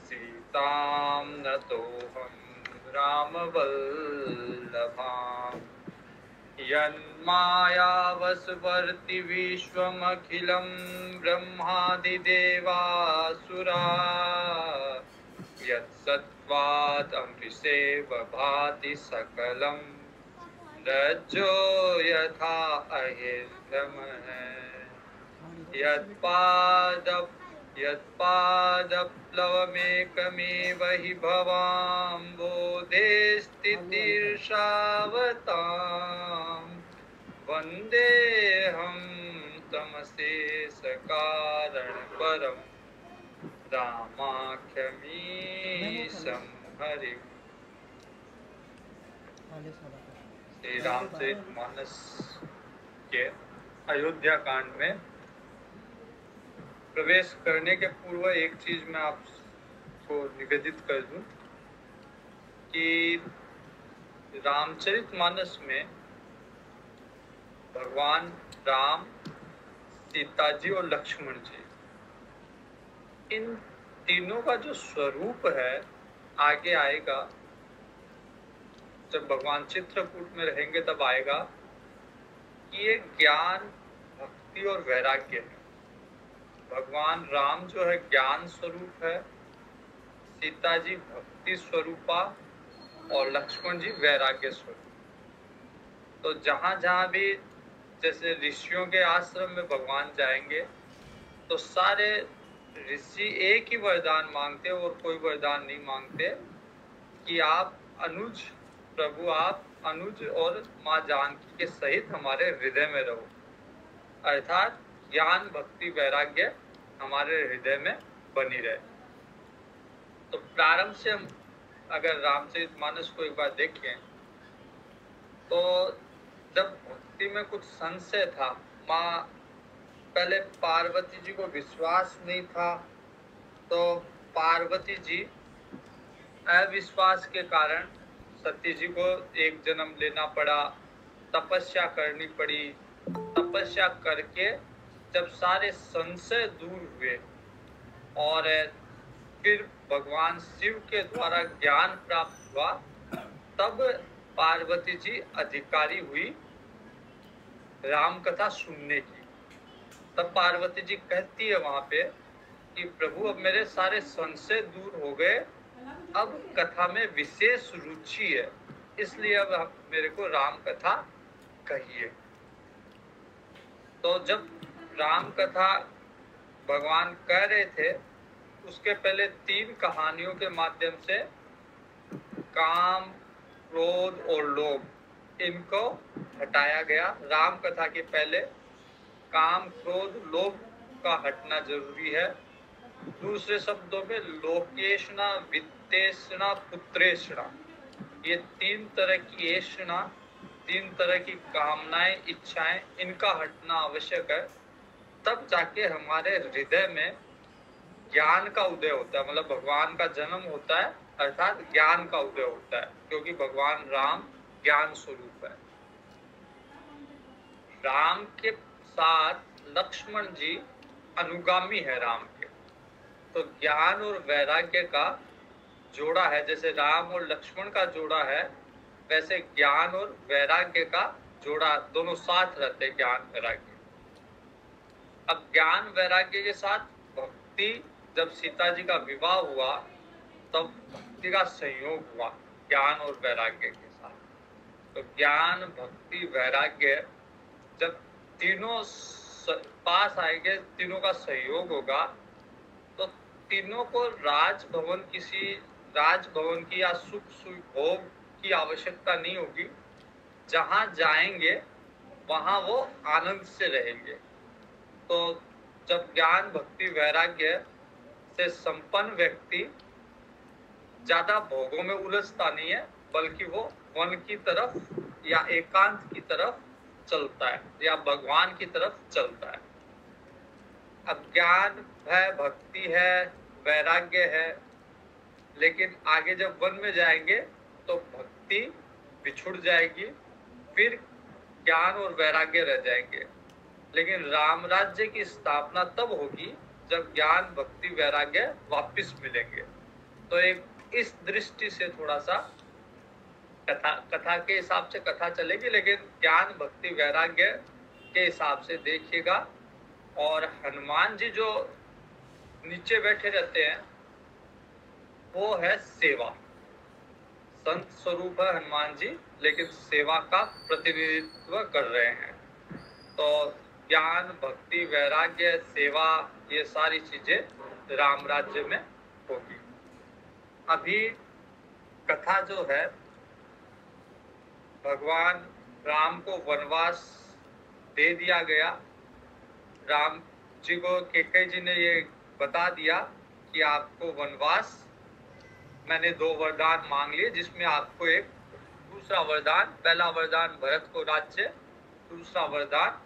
सीतां नतोऽहं रामवल्लभाम् यन्मायावसवर्ति विश्वमखिलं ब्रह्मादिदेवासुरा यत्सत्त्वादमृषेव भाति सकलं रज्जो यथा अहिर्भ्रमः यत्पादप्लवमेकमेव हि भवाम्बोधे स्थितिर्षावताम् वन्देऽहं तमशेषकारणपरं रामाख्यमीशं हरिम्। श्री रामचरितमानस के अयोध्या कांड में प्रवेश करने के पूर्व एक चीज मैं आपको निवेदित कर दूं कि रामचरितमानस में भगवान राम, सीता जी और लक्ष्मण जी, इन तीनों का जो स्वरूप है आगे आएगा। जब भगवान चित्रकूट में रहेंगे तब आएगा कि ये ज्ञान, भक्ति और वैराग्य है। भगवान राम जो है ज्ञान स्वरूप है, सीता जी भक्ति स्वरूपा और लक्ष्मण जी वैराग्य स्वरूप। तो जहां जहां भी जैसे ऋषियों के आश्रम में भगवान जाएंगे तो सारे ऋषि एक ही वरदान मांगते और कोई वरदान नहीं मांगते कि आप अनुज, प्रभु आप अनुज और माँ जानकी के सहित हमारे हृदय में रहो, अर्थात ज्ञान, भक्ति, वैराग्य हमारे हृदय में बनी रहे। तो प्रारंभ से हम अगर रामचरितमानस को एक बार देखें तो जब भक्ति में कुछ संशय था, माँ पहले पार्वती जी को विश्वास नहीं था, तो पार्वती जी अविश्वास के कारण सती जी को एक जन्म लेना पड़ा, तपस्या करनी पड़ी। तपस्या करके जब सारे संशय दूर हुए और फिर भगवान शिव के द्वारा ज्ञान प्राप्त हुआ, तब पार्वती जी अधिकारी हुई राम कथा सुनने की। तब पार्वती जी कहती है वहां पे कि प्रभु अब मेरे सारे संशय दूर हो गए, अब कथा में विशेष रुचि है, इसलिए अब मेरे को राम कथा कहिए। तो जब राम कथा भगवान कह रहे थे उसके पहले 3 कहानियों के माध्यम से काम, क्रोध और लोभ इनको हटाया गया। राम कथा के पहले काम, क्रोध, लोभ का हटना जरूरी है। दूसरे शब्दों में लोकेशना, वित्तेषणा, पुत्रेषणा, ये 3 तरह की ऐषणा, 3 तरह की कामनाएं, इच्छाएं, इनका हटना आवश्यक है। तब जाके हमारे हृदय में ज्ञान का उदय होता है, मतलब भगवान का जन्म होता है, अर्थात ज्ञान का उदय होता है, क्योंकि भगवान राम ज्ञान स्वरूप है। राम के साथ लक्ष्मण जी अनुगामी है राम के, तो ज्ञान और वैराग्य का जोड़ा है। जैसे राम और लक्ष्मण का जोड़ा है, वैसे ज्ञान और वैराग्य का जोड़ा, दोनों साथ रहते, ज्ञान वैराग्य। अब ज्ञान वैराग्य के साथ भक्ति, जब सीता जी का विवाह हुआ तब भक्ति का संयोग हुआ ज्ञान और वैराग्य के साथ। तो ज्ञान, भक्ति, वैराग्य जब तीनों पास आएंगे, तीनों का सहयोग होगा, तो तीनों को राजभवन की या सुख भोग की आवश्यकता नहीं होगी। जहां जाएंगे वहां वो आनंद से रहेंगे। तो जब ज्ञान, भक्ति, वैराग्य से संपन्न व्यक्ति ज्यादा भोगों में उलझता नहीं है, बल्कि वो वन की तरफ या एकांत की तरफ चलता है या भगवान की तरफ चलता है। अब ज्ञान है, भक्ति है, वैराग्य है, लेकिन आगे जब वन में जाएंगे तो भक्ति बिछुड़ जाएगी, फिर ज्ञान और वैराग्य रह जाएंगे। लेकिन राम राज्य की स्थापना तब होगी जब ज्ञान, भक्ति, वैराग्य वापिस मिलेंगे। तो एक इस दृष्टि से थोड़ा सा कथा के हिसाब से कथा चलेगी, लेकिन ज्ञान भक्ति वैराग्य के हिसाब से देखिएगा। और हनुमान जी जो नीचे बैठे रहते हैं वो है सेवा। संत स्वरूप है हनुमान जी, लेकिन सेवा का प्रतिनिधित्व कर रहे हैं। तो ज्ञान भक्ति वैराग्य सेवा ये सारी चीजें राम राज्य में होगी। अभी कथा जो है, भगवान राम को वनवास दे दिया गया। राम जी को कैकेयी जी ने ये बता दिया कि आपको वनवास, मैंने 2 वरदान मांग लिए जिसमें आपको एक दूसरा वरदान, पहला वरदान भरत को राज्य, दूसरा वरदान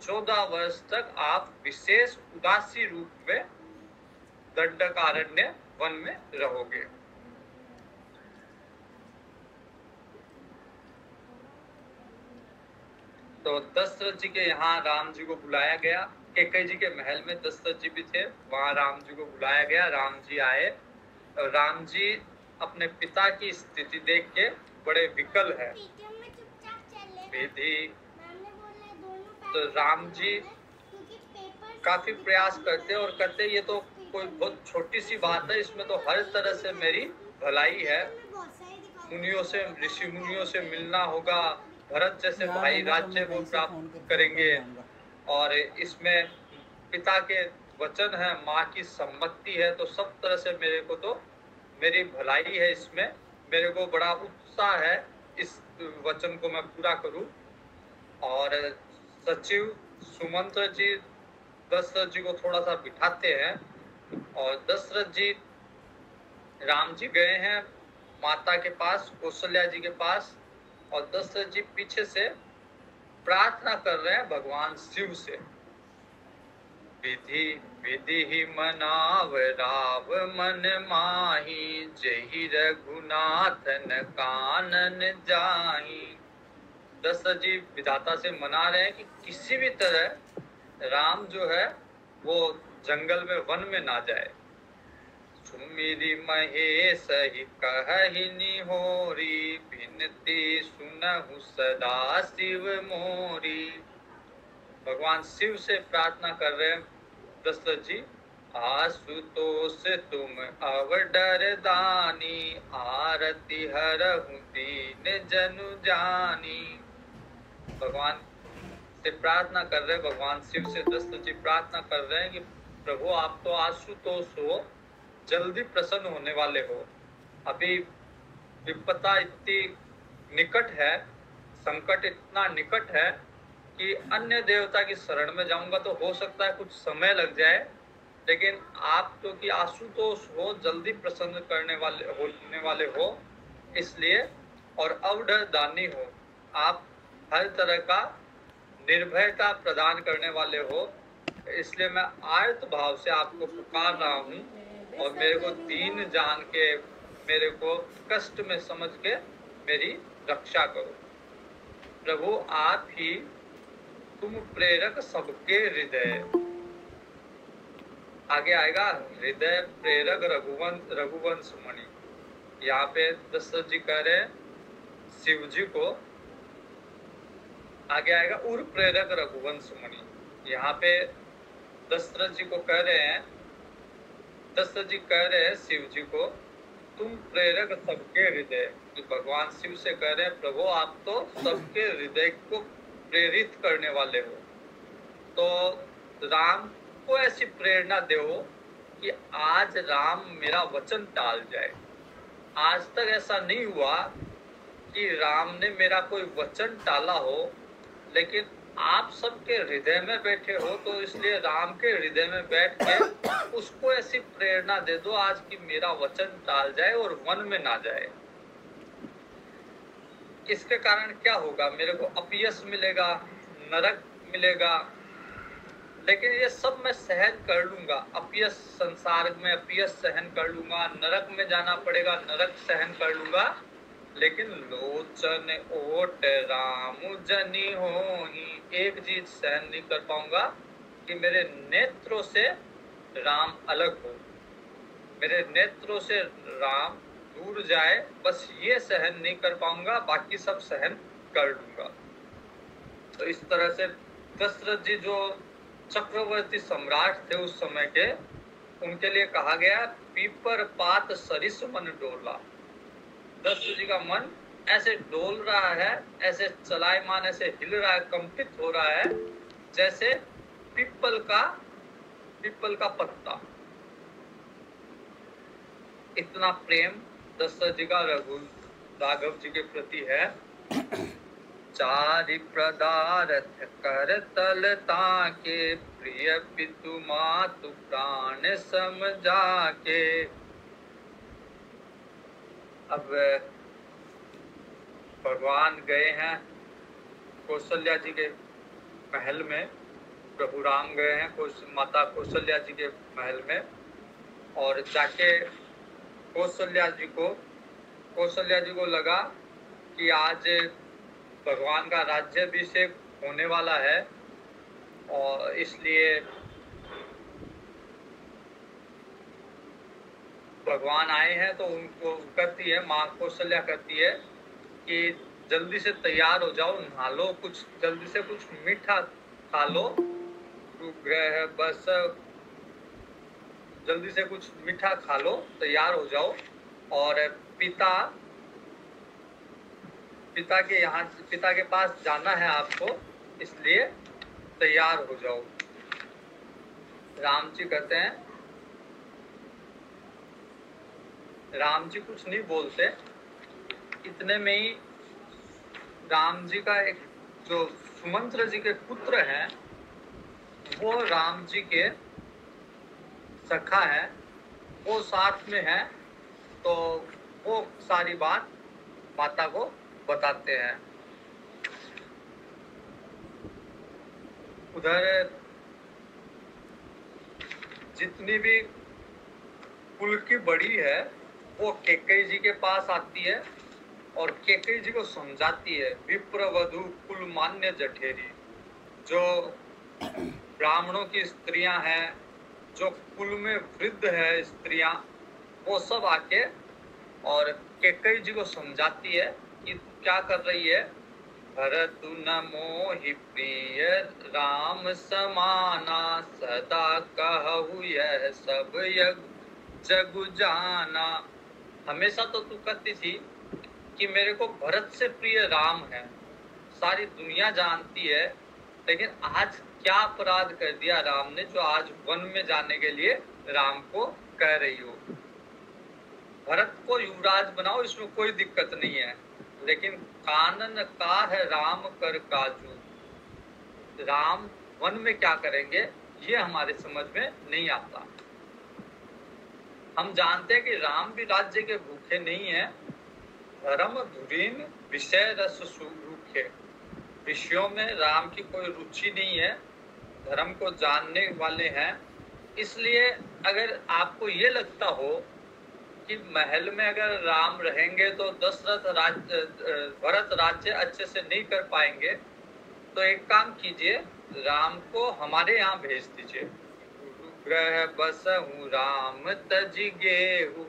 14 वर्ष तक आप विशेष उदासी रूप में दंडकारण्य वन में रहोगे। तो दशरथ जी के यहाँ राम जी को बुलाया गया। कैकेयी जी के महल में दशरथ जी भी थे, वहां राम जी को बुलाया गया। राम जी आए। राम जी अपने पिता की स्थिति देख के बड़े विकल है। विधि तो राम जी काफी प्रयास करते और कहते ये तो कोई बहुत छोटी सी बात है, इसमें तो हर तरह से मेरी भलाई है। मुनियों से, ऋषि मुनियों से मिलना होगा, भरत जैसे भाई राज्य को प्राप्त करेंगे, और इसमें पिता के वचन है, माँ की सम्मति है, तो सब तरह से मेरे को तो मेरी भलाई है। इसमें मेरे को बड़ा उत्साह है, इस वचन को मैं पूरा करूं। और सचिव सुमंत्र जी दशरथ जी को थोड़ा सा बिठाते हैं, और दशरथ जी राम जी गए हैं माता के पास, कौशल्या जी के पास, और दशरथ जी पीछे से प्रार्थना कर रहे हैं भगवान शिव से। विधि विधि ही मनाव राव मन माही, जहि रघुनाथन कानन जाही। दशरथ जी विधाता से मना रहे हैं कि किसी भी तरह राम जो है वो जंगल में, वन में ना जाए। सुमिरि महेश ही कहहि निहोरी, बिनती सुनहु सदा शिव मोरी। भगवान शिव से प्रार्थना कर रहे हैं दशरथ जी। आशुतोष तुम अवडर दानी, आरती हरहु दीन जनु जानी। भगवान से प्रार्थना कर रहे हैं, भगवान शिव से दशरथ जी प्रार्थना कर रहे हैं कि प्रभु आप तो आशुतोष हो, जल्दी प्रसन्न होने वाले हो। अभी विपदा इतनी निकट है, संकट इतना निकट है कि अन्य देवता की शरण में जाऊंगा तो हो सकता है कुछ समय लग जाए, लेकिन आप तो कि आशुतोष हो, जल्दी प्रसन्न करने वाले होने वाले हो, इसलिए, और अवडर दानी हो, आप हर तरह का निर्भयता प्रदान करने वाले हो, इसलिए मैं आर्त भाव से आपको पुकार रहा हूँ, और मेरे को दीन जान के, मेरे को कष्ट में समझ के मेरी रक्षा करो। प्रभु आप ही तुम प्रेरक सबके हृदय। आगे आएगा हृदय प्रेरक रघुवंश मणि। यहाँ पे दशरथ जी कह रहे हैं शिव जी को, आगे आएगा उर प्रेरक रघुवंश मणि। यहाँ पे दशरथ जी को कह रहे हैं, दशरथ जी कह रहे हैं शिव जी को तुम प्रेरक सबके हृदय। भगवान शिव से कह रहे हैं प्रभु आप तो सबके हृदय को प्रेरित करने वाले हो, तो राम को ऐसी प्रेरणा दो कि आज राम मेरा वचन टाल जाए। आज तक ऐसा नहीं हुआ कि राम ने मेरा कोई वचन टाला हो, लेकिन आप सबके हृदय में बैठे हो, तो इसलिए राम के हृदय में बैठ के उसको ऐसी प्रेरणा दे दो आज कि मेरा वचन टाल जाए और वन में ना जाए। इसके कारण क्या होगा, मेरे को अपयश मिलेगा, नरक मिलेगा, लेकिन ये सब मैं सहन कर लूंगा। अपयश, संसार में अपयश सहन कर लूंगा, नरक में जाना पड़ेगा, नरक सहन कर लूंगा, लेकिन लोचन ओट राम जनी होही, एक चीज सहन नहीं कर पाऊंगा कि मेरे नेत्रों से राम अलग हो, मेरे नेत्रों से राम दूर जाए, बस ये सहन नहीं कर पाऊंगा, बाकी सब सहन कर लूंगा। तो इस तरह से दशरथ जी जो चक्रवर्ती सम्राट थे उस समय के, उनके लिए कहा गया पीपर पात सरिस मन डोला। दशरथ जी का मन ऐसे डोल रहा है, ऐसे चलायमान, ऐसे हिल रहा है, कंपित हो रहा है जैसे पीपल का पत्ता। इतना प्रेम दशरथ जी का राघव जी के प्रति है। चारि पदार्थ कर तलता के, प्रिय पितु मातु प्राण समझा के। अब भगवान गए हैं कौशल्या जी के महल में, प्रभु राम गए हैं माता कौशल्या जी के महल में, और जाके कौशल्या जी को लगा कि आज भगवान का राज्याभिषेक होने वाला है, और इसलिए भगवान आए हैं। तो उनको कहती है, माँ कौशल्या कहती है कि जल्दी से तैयार हो जाओ, नहा लो, कुछ जल्दी से कुछ मीठा खा लो, ग्रह बस जल्दी से कुछ मीठा खा लो, तैयार हो जाओ, और पिता के पास जाना है आपको, इसलिए तैयार हो जाओ। राम जी कहते हैं, राम जी कुछ नहीं बोलते, इतने में ही राम जी का एक जो सुमंत्र जी के पुत्र हैं, वो राम जी के सखा है, वो साथ में है, तो वो सारी बात माता को बताते हैं। उधर जितनी भी कुल की बड़ी है वो कैकेयी जी के पास आती है और कैकेयी जी को समझाती है, विप्र वधु कुल मान्य जठेरी। जो ब्राह्मणों की स्त्रियां हैं, जो कुल में वृद्ध है स्त्रियां, वो सब आके और कैकेयी जी को समझाती है कि क्या कर रही है। भरतु न मोहि प्रिय राम समाना, सदा कहु यह सब जग जाना। हमेशा तो तू कहती थी कि मेरे को भरत से प्रिय राम है, सारी दुनिया जानती है, लेकिन आज क्या अपराध कर दिया राम ने जो आज वन में जाने के लिए राम को कह रही हो। भरत को युवराज बनाओ, इसमें कोई दिक्कत नहीं है, लेकिन कानन का है राम कर काजू। राम वन में क्या करेंगे ये हमारे समझ में नहीं आता। हम जानते हैं कि राम भी राज्य के भूखे नहीं है। धर्म धुरीन विषय रस सुरूखे, विषयों में राम की कोई रुचि नहीं है, धर्म को जानने वाले हैं। इसलिए अगर आपको ये लगता हो कि महल में अगर राम रहेंगे तो भरत राज्य अच्छे से नहीं कर पाएंगे, तो एक काम कीजिए, राम को हमारे यहाँ भेज दीजिए। ग्रह बसहु राम तजि गेहु,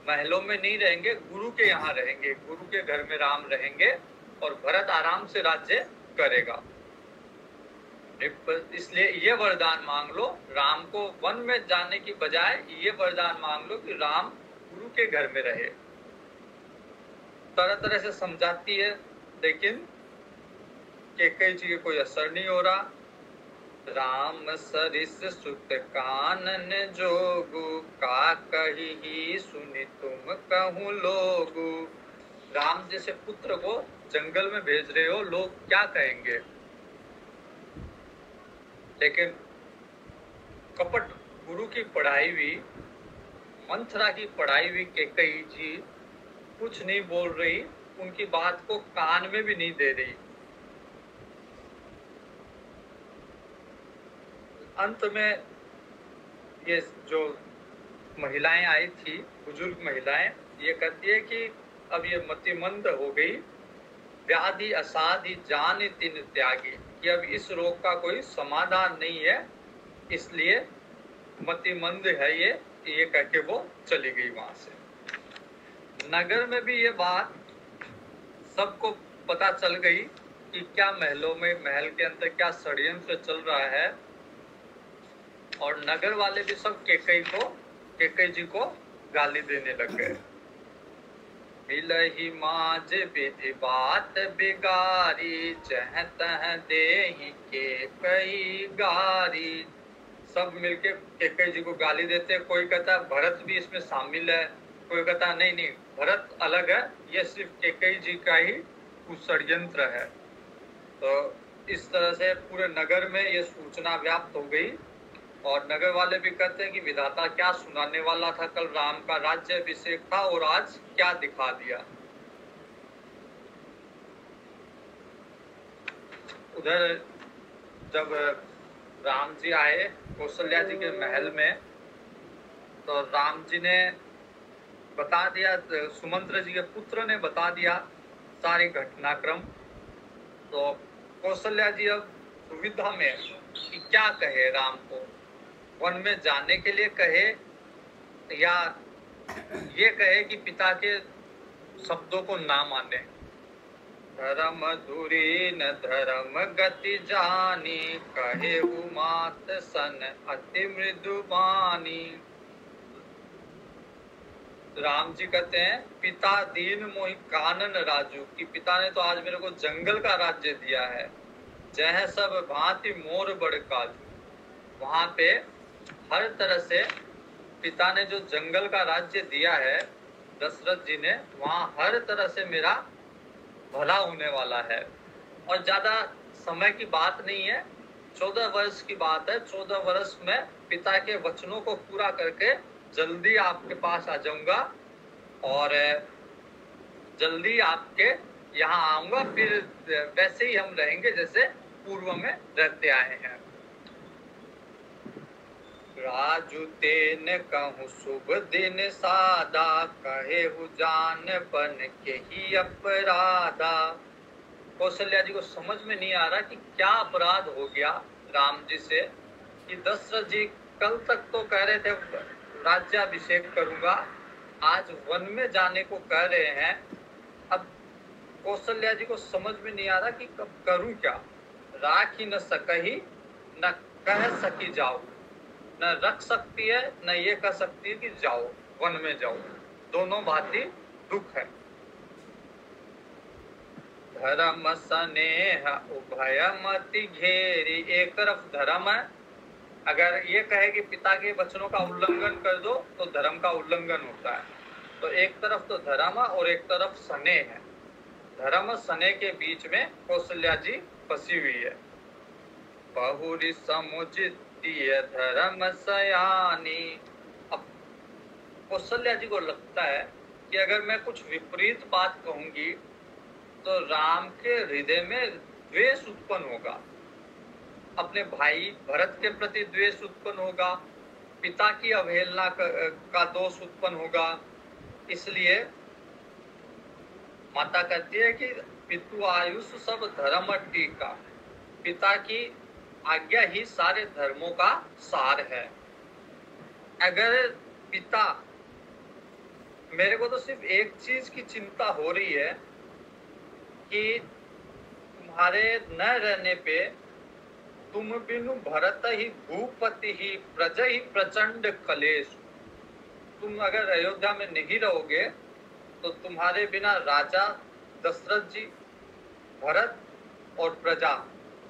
महलों में नहीं रहेंगे, गुरु के यहाँ रहेंगे, गुरु के घर में राम रहेंगे और भरत आराम से राज्य करेगा। इसलिए ये वरदान मांग लो, राम को वन में जाने की बजाय ये वरदान मांग लो कि राम गुरु के घर में रहे। तरह तरह से समझाती है, लेकिन कैकेयी जी कोई असर नहीं हो रहा। राम सरिस सुत कानन जोगु, का कही ही सुनि तुम कहूँ लोगु। राम जैसे पुत्र को जंगल में भेज रहे हो, लोग क्या कहेंगे। लेकिन कपट गुरु की पढ़ाई हुई, मंथरा की पढ़ाई हुई कैकेयी जी कुछ नहीं बोल रही, उनकी बात को कान में भी नहीं दे रही। अंत में ये जो महिलाएं आई थी, बुजुर्ग महिलाएं, ये कहती है कि अब ये मतिमंद हो गई, व्याधि असाधि जान तिन त्यागी, कि अब इस रोग का कोई समाधान नहीं है, इसलिए मतिमंद है ये, ये कह के वो चली गई वहां से। नगर में भी ये बात सबको पता चल गई कि क्या महलों में, महल के अंदर क्या षड्यंत्र चल रहा है, और नगर वाले भी सब केकई जी को गाली देने लग गए। मिलहि माज विधि बात बिगारी, जह तह देहि केकई गारी। सब मिलके केकई जी को गाली देते। कोई कहता भरत भी इसमें शामिल है, कोई कहता नहीं नहीं भरत अलग है, ये सिर्फ केकई जी का ही कुछ षड्यंत्र है। तो इस तरह से पूरे नगर में ये सूचना व्याप्त हो गई, और नगर वाले भी कहते हैं कि विधाता क्या सुनाने वाला था, कल राम का राज्य अभिषेक था और आज क्या दिखा दिया। उधर जब राम जी आए कौशल्या जी के महल में, तो राम जी ने बता दिया, सुमंत्र जी के पुत्र ने बता दिया सारी घटनाक्रम। तो कौशल्या जी अब दुविधा में कि क्या कहे राम को, वन में जाने के लिए कहे या ये कहे कि पिता के शब्दों को ना माने। धर्म धुरी न धर्म गति जानी, कहे मात सन अति मृदु बानी। राम जी कहते हैं पिता दीन मोहि कानन राजू, कि पिता ने तो आज मेरे को जंगल का राज्य दिया है। जह सब भांति मोर बड़ काजू, वहां पे हर तरह से पिता ने जो जंगल का राज्य दिया है दशरथ जी ने, वहां हर तरह से मेरा भला होने वाला है। और ज्यादा समय की बात नहीं है, 14 वर्ष की बात है। 14 वर्ष में पिता के वचनों को पूरा करके जल्दी आपके पास आ जाऊंगा, और जल्दी आपके यहाँ आऊंगा, फिर वैसे ही हम रहेंगे जैसे पूर्व में रहते आए हैं। राजू तेन कहूँ शुभ दिन सादा, कहे जान बन के ही अपराधा। कौशल्या जी को समझ में नहीं आ रहा कि क्या अपराध हो गया राम जी से, कि दशरथ जी कल तक तो कह रहे थे राज्याभिषेक करूंगा, आज वन में जाने को कह रहे हैं। अब कौशल्या जी को समझ में नहीं आ रहा कि कब करूं क्या। राख ही न सकही न कह सकी जाओ, न रख सकती है न ये कह सकती है कि जाओ वन में जाओ, दोनों भांति दुख है। धर्म स्नेह उभय मति घेरी, एक तरफ धर्म है, अगर ये कहे कि पिता के वचनों का उल्लंघन कर दो तो धर्म का उल्लंघन होता है। तो एक तरफ तो धर्म और एक तरफ स्नेह है। धर्म स्नेह के बीच में कौशल्या जी फंसी हुई है। बहुरी समुचितीय धर्म सयानी। अब कौशल्या जी को लगता है कि अगर मैं कुछ विपरीत बात कहूंगी तो राम के हृदय में द्वेष उत्पन्न होगा, अपने भाई भरत के प्रति द्वेष उत्पन्न होगा, पिता की अवहेलना का दोष उत्पन्न होगा। इसलिए माता कहती है कि पितु आयुष सब धर्म टीका, पिता की आज्ञा ही सारे धर्मों का सार है। अगर पिता, मेरे को तो सिर्फ एक चीज की चिंता हो रही है कि तुम्हारे न रहने पे तुम बिनु भरत ही भूपति ही प्रज ही प्रचंड कलेश। तुम अगर अयोध्या में नहीं रहोगे तो तुम्हारे बिना राजा दशरथ जी, भरत और प्रजा,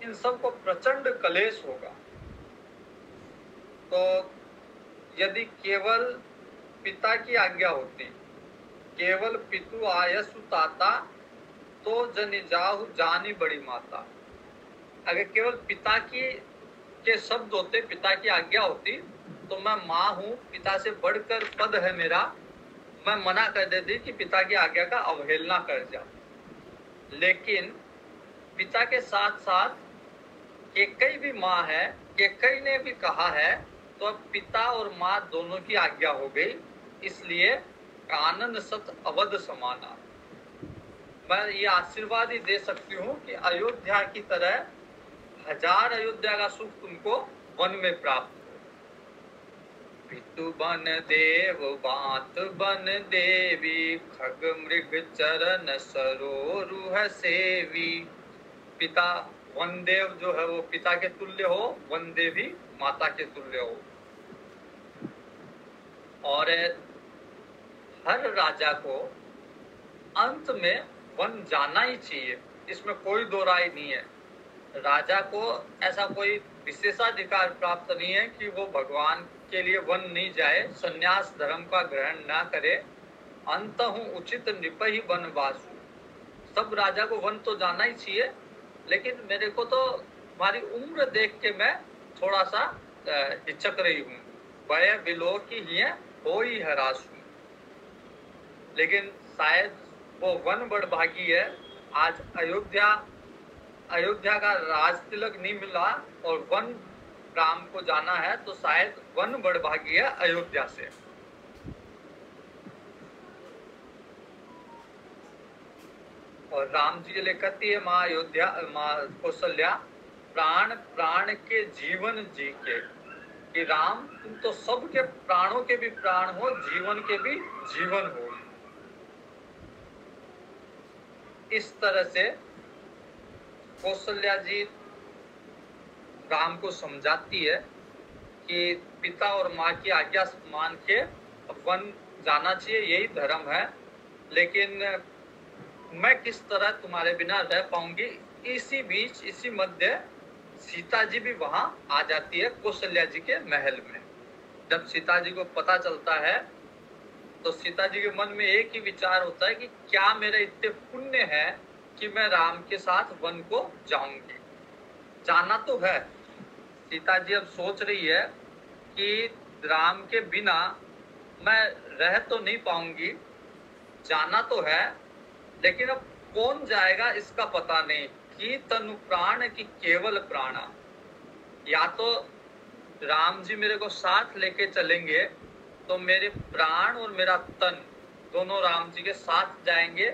इन सबको प्रचंड कलेश होगा। तो यदि केवल पिता की आज्ञा होती, केवल पितु आयसु ताता, तो जनि जाहु जानी बड़ी माता। अगर केवल पिता के शब्द होते, पिता की आज्ञा होती, तो मैं माँ हूँ, पिता से बढ़कर पद है मेरा, मैं मना कर देती कि पिता की आज्ञा का अवहेलना कर जा। लेकिन पिता के साथ साथ केकई भी माँ है, केकई ने भी कहा है, तो अब पिता और माँ दोनों की आज्ञा हो गई। इसलिए कानन सत अवध समाना। मैं ये आशीर्वाद ही दे सकती हूँ कि अयोध्या की तरह 1000 अयोध्या का सुख तुमको वन में प्राप्त हो। पितु बन देव बात बन देवी, खग मृग चरण सरोरुह सेवी। पिता वन देव जो है वो पिता के तुल्य हो, वन देवी माता के तुल्य हो। और हर राजा को अंत में वन जाना ही चाहिए, इसमें कोई दो राय नहीं है। राजा को ऐसा कोई विशेषाधिकार प्राप्त नहीं है कि वो भगवान के लिए वन नहीं जाए, संन्यास धर्म का ग्रहण ना करे। अंतहु उचित नृपहि वनवासु। सब राजा को वन तो जाना ही चाहिए, लेकिन मेरे को तो हमारी उम्र देख के मैं थोड़ा सा हिचक रही हूँ। वय बिलो की हिय होई हरासु। लेकिन शायद वो वन बड़भागी है। आज अयोध्या का राज तिलक नहीं मिला और वन राम को जाना है, तो शायद वन बड़भागी है अयोध्या से। और राम जी लिखती है माँ अयोध्या, माँ कौशल्या, प्राण प्राण के जीवन जी के, कि राम तुम तो सबके प्राणों के भी प्राण हो, जीवन के भी जीवन हो। इस तरह से कौशल्या जी राम को समझाती है कि पिता और माँ की आज्ञा मान के वन जाना चाहिए, यही धर्म है। लेकिन मैं किस तरह तुम्हारे बिना रह पाऊंगी। इसी बीच, इसी मध्य सीता जी भी वहां आ जाती है कौशल्या जी के महल में। जब सीता जी को पता चलता है तो सीता जी के मन में एक ही विचार होता है कि क्या मेरे इतने पुण्य है कि मैं राम के साथ वन को जाऊंगी। जाना तो है। सीता जी अब सोच रही है कि राम के बिना मैं रह तो नहीं पाऊंगी, जाना तो है, लेकिन अब कौन जाएगा इसका पता नहीं। कि तनु प्राण की केवल प्राणा। या तो राम जी मेरे को साथ लेके चलेंगे तो मेरे प्राण और मेरा तन दोनों राम जी के साथ जाएंगे,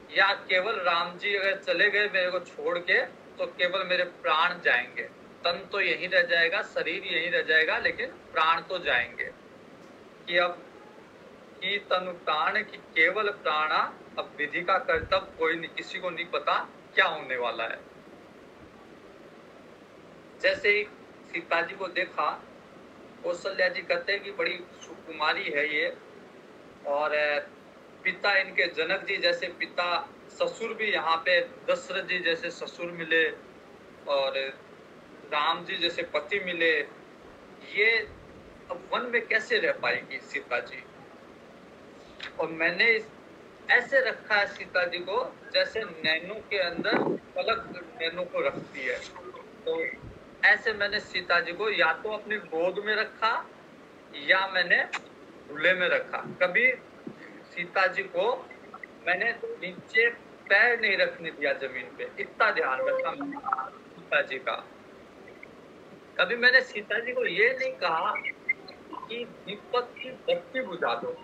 या केवल राम जी अगर चले गए मेरे को छोड़ के तो केवल मेरे प्राण जाएंगे। तन तो यहीं रह जाएगा, शरीर यहीं रह जाएगा, लेकिन प्राण तो जाएंगे। कि अब की तनु प्राण की केवल प्राणा। अब विधि का कर्तव्य कोई नहीं, किसी को नहीं पता क्या होने वाला है। जैसे ही सीता जी को देखा, कौशल्या जी कहते हैं कि बड़ी सुकुमारी है ये। और पिता इनके जनक जी जैसे पिता, ससुर भी यहाँ पे दशरथ जी जैसे ससुर मिले, और राम जी जैसे पति मिले। ये अब वन में कैसे रह पाएगी सीता जी। और मैंने ऐसे रखा है सीता जी को जैसे नैनों के अंदर पलक नैनों को रखती है। तो ऐसे मैंने सीता जी को या तो अपनी गोद में रखा या मैंने झूले में रखा। कभी सीता जी को मैंने नीचे पैर नहीं रखने दिया जमीन पे, इतना ध्यान रखा सीता जी का। कभी मैंने सीता जी को ये नहीं कहा कि दीपक की बत्ती बुझा दो,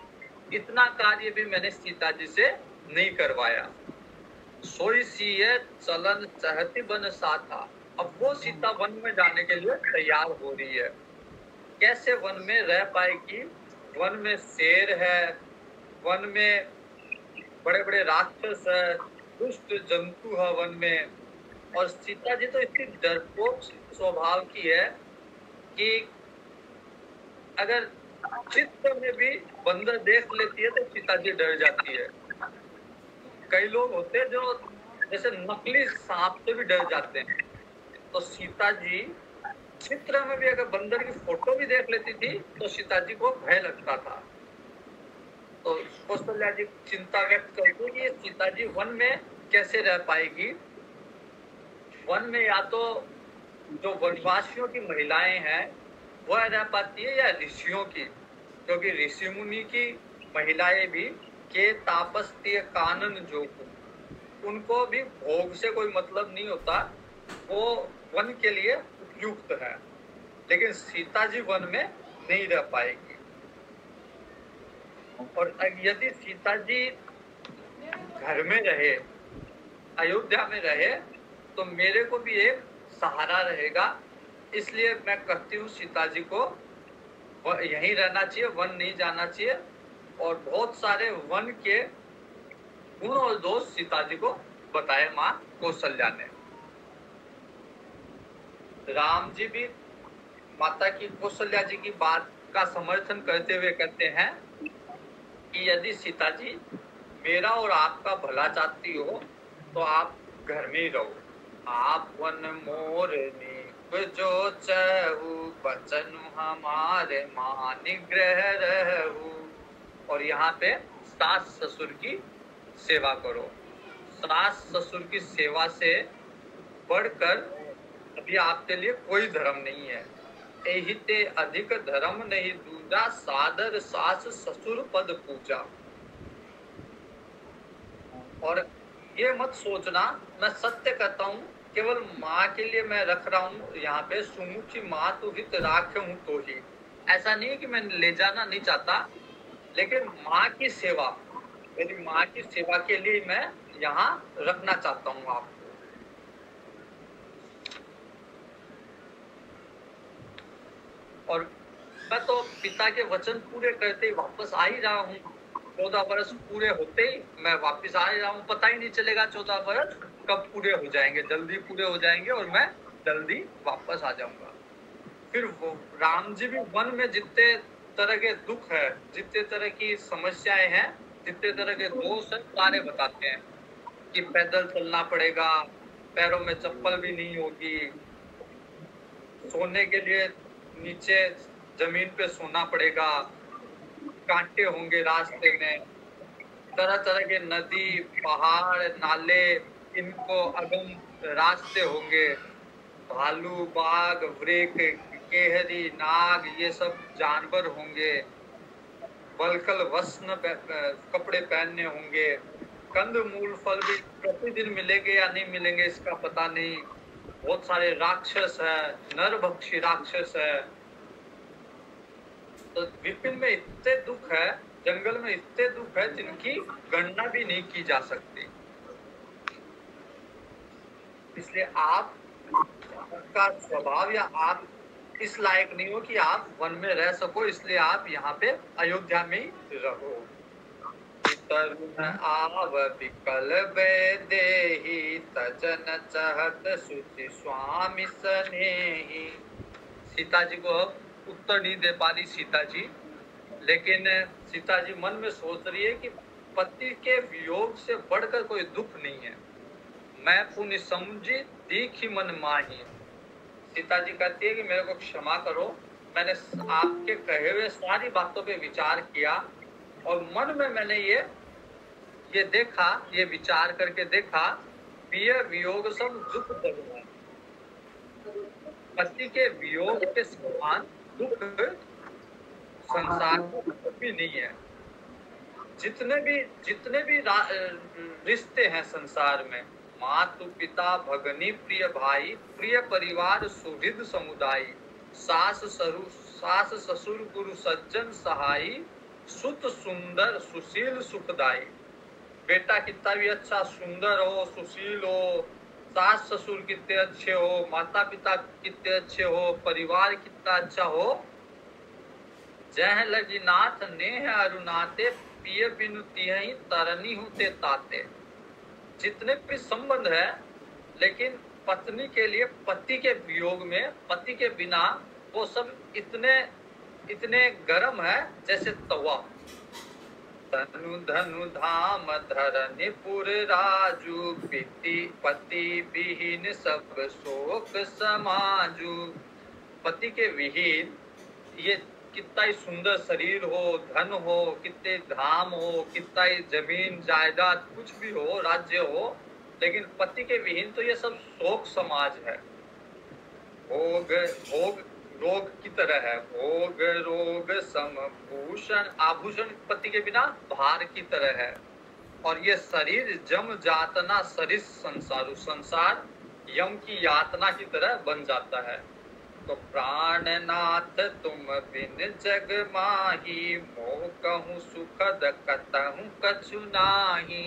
इतना कार्य भी मैंने सीता जी से नहीं करवाया। सोई सीए चलन चहती बन साथा। अब वो सीता वन में जाने के लिए तैयार हो रही है। कैसे वन में रह पाएगी। वन में शेर है, वन में बड़े बड़े राक्षस है, दुष्ट जंतु है वन में। और सीता जी तो इतनी डरपोक स्वभाव की है कि अगर चित्र में भी बंदर देख लेती है तो सीता जी डर जाती है। कई लोग होते हैं जो जैसे नकली सांप से भी डर जाते हैं। तो सीता जी चित्र में भी अगर बंदर की फोटो भी देख लेती थी तो सीता जी को भय लगता था। तो कौशल्या जी चिंता व्यक्त करती कि सीता जी वन में कैसे रह पाएगी। वन में या तो जो वनवासियों की महिलाएं हैं वह रह पाती है, या ऋषियों की, क्योंकि ऋषि मुनि की महिलाएं भी के तापस्तीय कानन जो, उनको भी भोग से कोई मतलब नहीं होता, वो वन के लिए उपयुक्त है। लेकिन सीता जी वन में नहीं रह पाएगी। और यदि सीता जी घर में रहे, अयोध्या में रहे, तो मेरे को भी एक सहारा रहेगा। इसलिए मैं कहती हूँ सीता जी को यहीं रहना चाहिए, वन नहीं जाना चाहिए। और बहुत सारे वन के गुण और दोष सीता जी को बताए माँ कौशल्या ने। राम जी भी माता की कौशल्या जी की बात का समर्थन करते हुए कहते हैं कि यदि सीता जी मेरा और आपका भला चाहती हो तो आप घर में ही रहो। आप वन मोर जो चहु बचन हमारे मानिग्रह रहु। और यहाँ पे सास ससुर की सेवा करो। सास ससुर की सेवा से बढ़कर अभी आपके लिए कोई धर्म नहीं है। एहि ते अधिक धर्म नहीं दूजा, सादर सास ससुर पद पूजा। और ये मत सोचना, मैं सत्य कहता हूँ, केवल माँ के लिए मैं रख रहा हूँ यहाँ पे, सुमुखी माँ तो हित राख हूँ तो ही। ऐसा नहीं है कि मैं ले जाना नहीं चाहता, लेकिन माँ की सेवा, मेरी माँ की सेवा के लिए मैं यहाँ रखना चाहता हूँ आपको। और मैं तो पिता के वचन पूरे करते ही वापस आ ही रहा हूँ। 14 वर्ष पूरे होते ही मैं वापस आ रहा हूँ। पता ही नहीं चलेगा 14 वर्ष कब पूरे हो जाएंगे, जल्दी पूरे हो जाएंगे और मैं जल्दी वापस आ जाऊंगा। फिर वो राम जी भी वन में जितने तरह के दुख है, जितने तरह की समस्याएं हैं, जितने तरह के दोष है, सारे बताते हैं कि पैदल चलना पड़ेगा, पैरों में चप्पल भी नहीं होगी, सोने के लिए नीचे जमीन पे सोना पड़ेगा, कांटे होंगे रास्ते में, तरह तरह के नदी पहाड़ नाले, इनको अगम रास्ते होंगे, भालू बाघ व्रेक केहरी नाग ये सब जानवर होंगे, वल्कल वस्त्र कपड़े पहनने होंगे, कंद मूल फल भी प्रतिदिन मिलेंगे या नहीं मिलेंगे इसका पता नहीं, बहुत सारे राक्षस है, नरभक्षी राक्षस है। तो विपिन में इतने दुख है, जंगल में इतने दुख है जिनकी गणना भी नहीं की जा सकती। इसलिए आपका स्वभाव या आप इस लायक नहीं हो कि आप वन में रह सको, इसलिए आप यहाँ पे अयोध्या में ही रहो। तरुण आव विकल देहि तजन चहत सुचि स्वामी स्नेही। सीता जी को उत्तर नहीं दे पा रही सीता जी, लेकिन सीता जी मन में सोच रही है कि पति के वियोग से बढ़कर कोई दुख नहीं है। मैं पुण्य समझी दीखी मन माही। सीता जी कहती है कि मेरे को क्षमा करो, मैंने आपके कहे हुए सारी बातों पे विचार किया और मन में मैंने ये देखा, ये विचार करके देखा, प्रिय वियोग सब दुख दर्द है। पति के वियोग के समान दुख संसार में भी नहीं है। जितने भी रिश्ते हैं संसार में, मातु पिता भगनी प्रिय भाई, प्रिय परिवार सुहृद समुदाय, सास ससुर गुरु सज्जन सहाई, सुत सुंदर सुशील सुखदाई। बेटा कितना भी अच्छा सुंदर हो, सुशील हो, सास ससुर कितने अच्छे हो, माता पिता कितने अच्छे हो, परिवार कितना अच्छा हो, जह लगी नाथ नेह अरुणाते, पिय बिनु तिहि तरनी होते ताते। जितने भी संबंध है, लेकिन पत्नी के लिए पति के वियोग में, पति के बिना वो सब इतने गर्म है जैसे तवा। धनु धनु धाम धरनीपुर राजू, पति विहीन सब शोक समाजू। पति के विहीन ये कितना ही सुंदर शरीर हो, धन हो, कितने धाम हो, कितना ही जमीन जायदाद कुछ भी हो, राज्य हो, लेकिन पति के विहीन तो ये सब शोक समाज है। भोग रोग की तरह है, भोग रोग समभूषण आभूषण पति के बिना भार की तरह है। और ये शरीर जम जातना सरिस संसारू, संसार यम की यातना की तरह बन जाता है। तो प्राणनाथ तुम बिन जग माही, मोह कहूँ सुखद कतहूँ कछु नाही।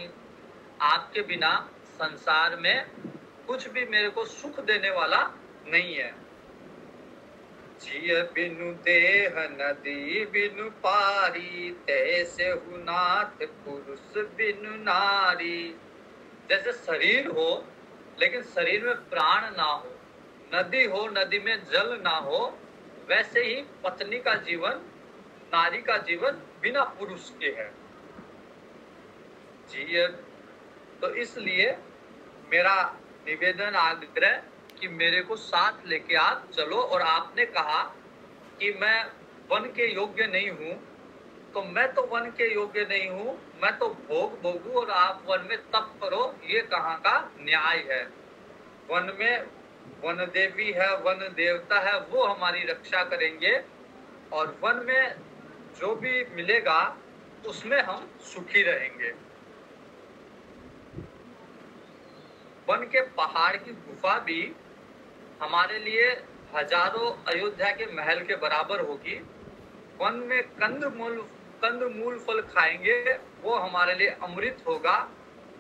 आपके बिना संसार में कुछ भी मेरे को सुख देने वाला नहीं है। जिय बिनु देह नदी बिनु पारी, तैसे हु नाथ पुरुष बिनु नारी। जैसे शरीर हो लेकिन शरीर में प्राण ना हो, नदी हो नदी में जल ना हो, वैसे ही पत्नी का जीवन, नारी का जीवन बिना पुरुष के है। जी, तो इसलिए मेरा निवेदन आग्रह कि मेरे को साथ लेके आप चलो। और आपने कहा कि मैं वन के योग्य नहीं हूँ, तो मैं तो वन के योग्य नहीं हूँ, मैं तो भोग भोगू और आप वन में तप करो, ये कहाँ का न्याय है। वन में वन देवी है, वन देवता है, वो हमारी रक्षा करेंगे और वन में जो भी मिलेगा उसमें हम सुखी रहेंगे। वन के पहाड़ की गुफा भी हमारे लिए हजारों अयोध्या के महल के बराबर होगी। वन में कंदमूल फल खाएंगे, वो हमारे लिए अमृत होगा।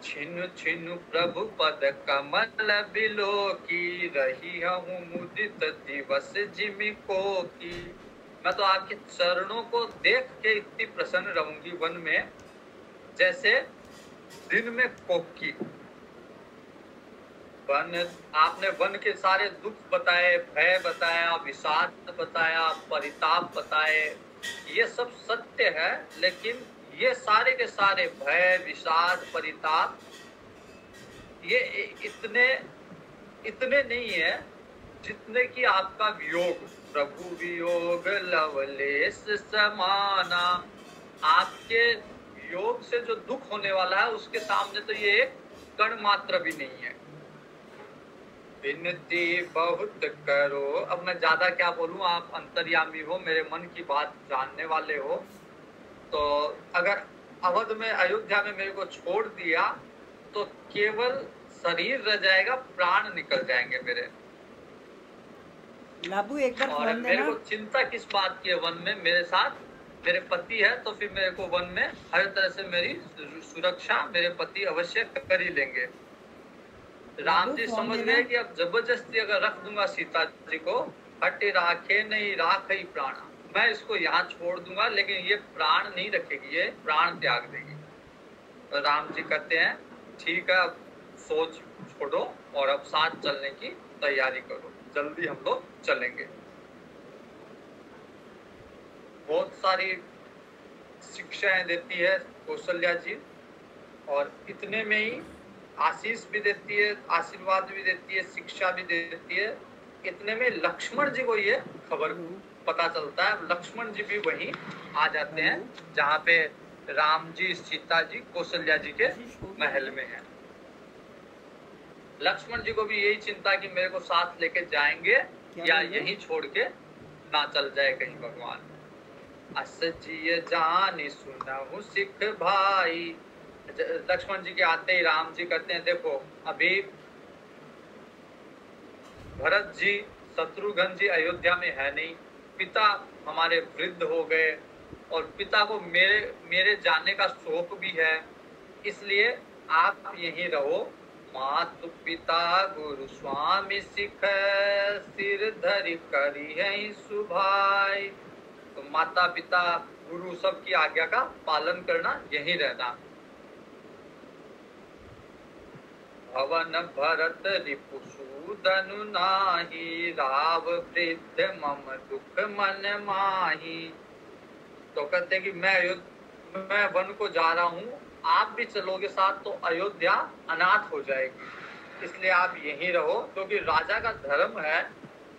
छिनु छिनु प्रभु पद कमल बिलो की, रही हूँ मुदित दिवस जिमि को की। मैं तो आपके चरणों को देख के इतनी प्रसन्न रहूंगी वन में, जैसे दिन में कोकी। वन, आपने वन के सारे दुख बताए, भय बताया, विषाद बताया, परिताप बताए, ये सब सत्य है। लेकिन ये सारे के सारे भय, विषाद, परिताप, ये इतने नहीं है जितने कि आपका वियोग। प्रभु वियोग लवलेश समाना। आपके वियोग से जो दुख होने वाला है उसके सामने तो ये एक कण मात्र भी नहीं है। विनती बहुत करो। अब मैं ज्यादा क्या बोलूं, आप अंतर्यामी हो, मेरे मन की बात जानने वाले हो। तो अगर अवध में, अयोध्या में मेरे को छोड़ दिया तो केवल शरीर रह जाएगा, प्राण निकल जाएंगे मेरे। लाबू एक बार और मेरे को चिंता किस बात की है? वन में मेरे साथ मेरे पति है, तो फिर मेरे को वन में हर तरह से मेरी सुरक्षा मेरे पति अवश्य कर ही लेंगे। राम जी समझ गए कि अब जबरदस्ती अगर रख दूंगा सीता जी को, हटे राखे नहीं राख ही प्राण, मैं इसको यहाँ छोड़ दूंगा लेकिन ये प्राण नहीं रखेगी, ये प्राण त्याग देगी। तो राम जी कहते हैं ठीक है, अब सोच छोड़ो और अब साथ चलने की तैयारी करो, जल्दी हम लोग चलेंगे। बहुत सारी शिक्षाएं देती है कौशल्या जी, और इतने में ही आशीष भी देती है, आशीर्वाद भी देती है, शिक्षा भी देती है। इतने में लक्ष्मण जी को ये खबर पता चलता है। लक्ष्मण जी भी वहीं आ जाते हैं जहाँ पे राम जी, सीता जी, कौशल्या जी के महल में है। लक्ष्मण जी को भी यही चिंता कि मेरे को साथ लेके जाएंगे या यहीं छोड़ के ना चल जाए कहीं भगवान। अस जी जानी सुनहु सिख भाई। लक्ष्मण जी के आते ही राम जी कहते हैं देखो, अभी भरत जी, शत्रुघ्न जी अयोध्या में है नहीं, पिता हमारे वृद्ध हो गए और पिता को मेरे जाने का शोक भी है, इसलिए आप यहीं रहो। मातु पिता गुरु स्वामी सिख, सिर धरि करी है सुभाई। तो माता पिता गुरु सबकी आज्ञा का पालन करना, यहीं रहना। भवन भरत रिपुसूदनु नाही, राव वृद्ध मम दुख मन माही। तो कहते कि मैं वन को जा रहा हूँ, आप भी चलोगे साथ तो अयोध्या अनाथ हो जाएगी, इसलिए आप यहीं रहो। क्योंकि राजा का धर्म है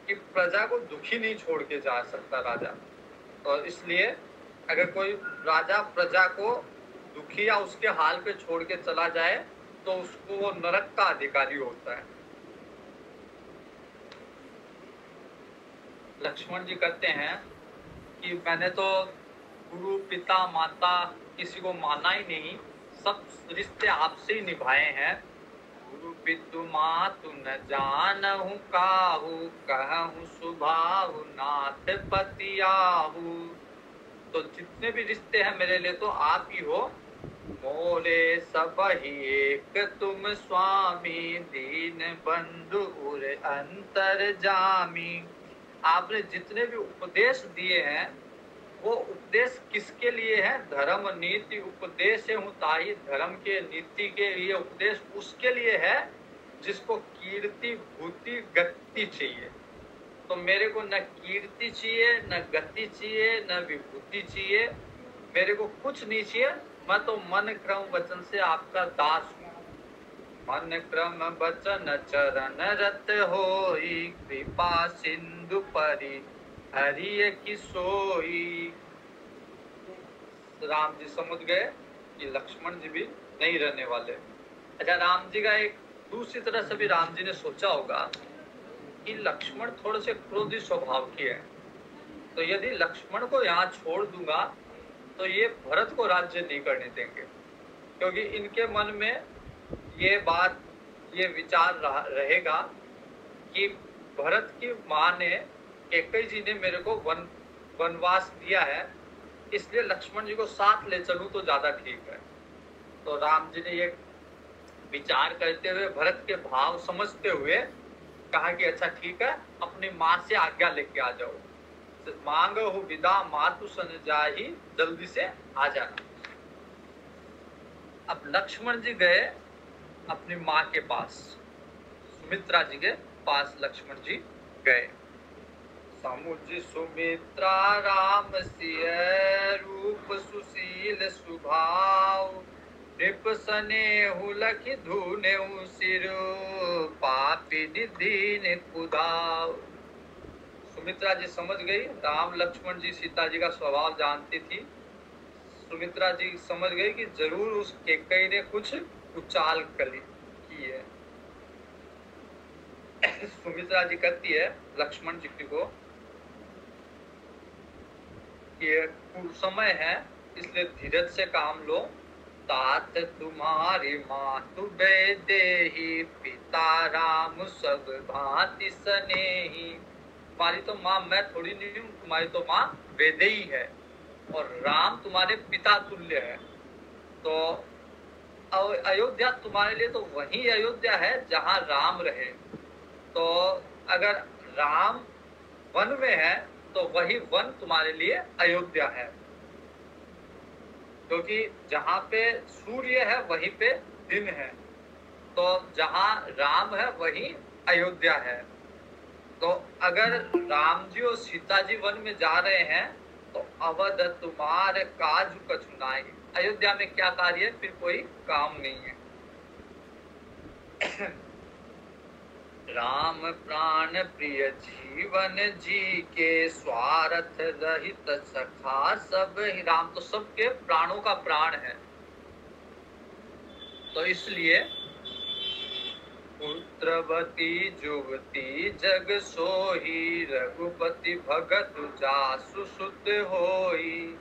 कि प्रजा को दुखी नहीं छोड़ के जा सकता राजा, और इसलिए अगर कोई राजा प्रजा को दुखी या उसके हाल पे छोड़ के चला जाए तो उसको वो नरक का अधिकारी होता है। लक्ष्मण जी कहते हैं कि मैंने तो गुरु पिता माता किसी को माना ही नहीं, सब रिश्ते आपसे ही निभाए हैं। गुरु पितु मातु न जानहु काहू, कहूँ सुभाहु नाथ पतियाहू। तो जितने भी रिश्ते हैं मेरे लिए तो आप ही हो। मोरे सब ही एक तुम स्वामी, दीन बंधु उर अंतर जामी। आपने जितने भी उपदेश दिए हैं वो उपदेश किसके लिए है? धर्म नीति उपदेश हूँ ताही, धर्म के नीति के लिए उपदेश उसके लिए है जिसको कीर्ति भूति गति चाहिए। तो मेरे को न कीर्ति चाहिए, न गति चाहिए, न विभूति चाहिए, मेरे को कुछ नहीं चाहिए। मैं तो मन क्रम वचन से आपका दास हूँ। मन क्रम वचन चरण रत होई, कृपा सिंधु परि हरिय की सोई। राम जी समझ गए कि लक्ष्मण जी भी नहीं रहने वाले। अच्छा, राम जी का एक दूसरी तरह से भी राम जी ने सोचा होगा कि लक्ष्मण थोड़े से क्रोधी स्वभाव के हैं, तो यदि लक्ष्मण को यहाँ छोड़ दूंगा तो ये भरत को राज्य नहीं करने देंगे, क्योंकि इनके मन में ये बात, ये विचार रहेगा कि भरत की माँ ने, कैकेयी जी ने मेरे को वनवास दिया है, इसलिए लक्ष्मण जी को साथ ले चलूं तो ज्यादा ठीक है। तो राम जी ने ये विचार करते हुए, भरत के भाव समझते हुए कहा कि अच्छा ठीक है, अपनी माँ से आज्ञा लेके आ जाओ, मांग हो विदा मातु सन जाही, जल्दी से आ जाना। अब लक्ष्मण जी गए अपनी माँ के पास, सुमित्रा जी के पास लक्ष्मण जी गए। समुझ सुमित्रा राम सिय, रूप सुशील सुभाव, नृप सनेहु लखि धुनेहु सिर, पापी दीन कुदाव। सुमित्रा जी समझ गई, राम लक्ष्मण जी सीता जी का स्वभाव जानती थी। सुमित्रा जी समझ गई कि जरूर उस कैकेयी ने कुछ उचाल कली की है। सुमित्रा जी कहती है लक्ष्मण जी को कि समय है, इसलिए धीरज से काम लो। तात तुम्हारी मातु देही, पिता राम सब भांति सनेही। तुम्हारी तो माँ मैं थोड़ी नहीं हूँ, तुम्हारी तो माँ वैदेही है और राम तुम्हारे पिता तुल्य है। तो अयोध्या तुम्हारे लिए तो वही अयोध्या है जहाँ राम रहे। तो अगर राम वन में है तो वही वन तुम्हारे लिए अयोध्या है, क्योंकि जहाँ पे सूर्य है वहीं पे दिन है। तो जहाँ राम है वही अयोध्या है। तो अगर राम जी और सीता जी वन में जा रहे हैं तो अवध तुम्हारे काज कछु नाई, अयोध्या में क्या कार्य है, फिर कोई काम नहीं है। राम प्राण प्रिय जीवन जी के, स्वार्थ रहित सखा सब ही। राम तो सबके प्राणों का प्राण है, तो इसलिए पुत्रवती जुवती जग सोही, रघुपति भगत जासु सुत होई।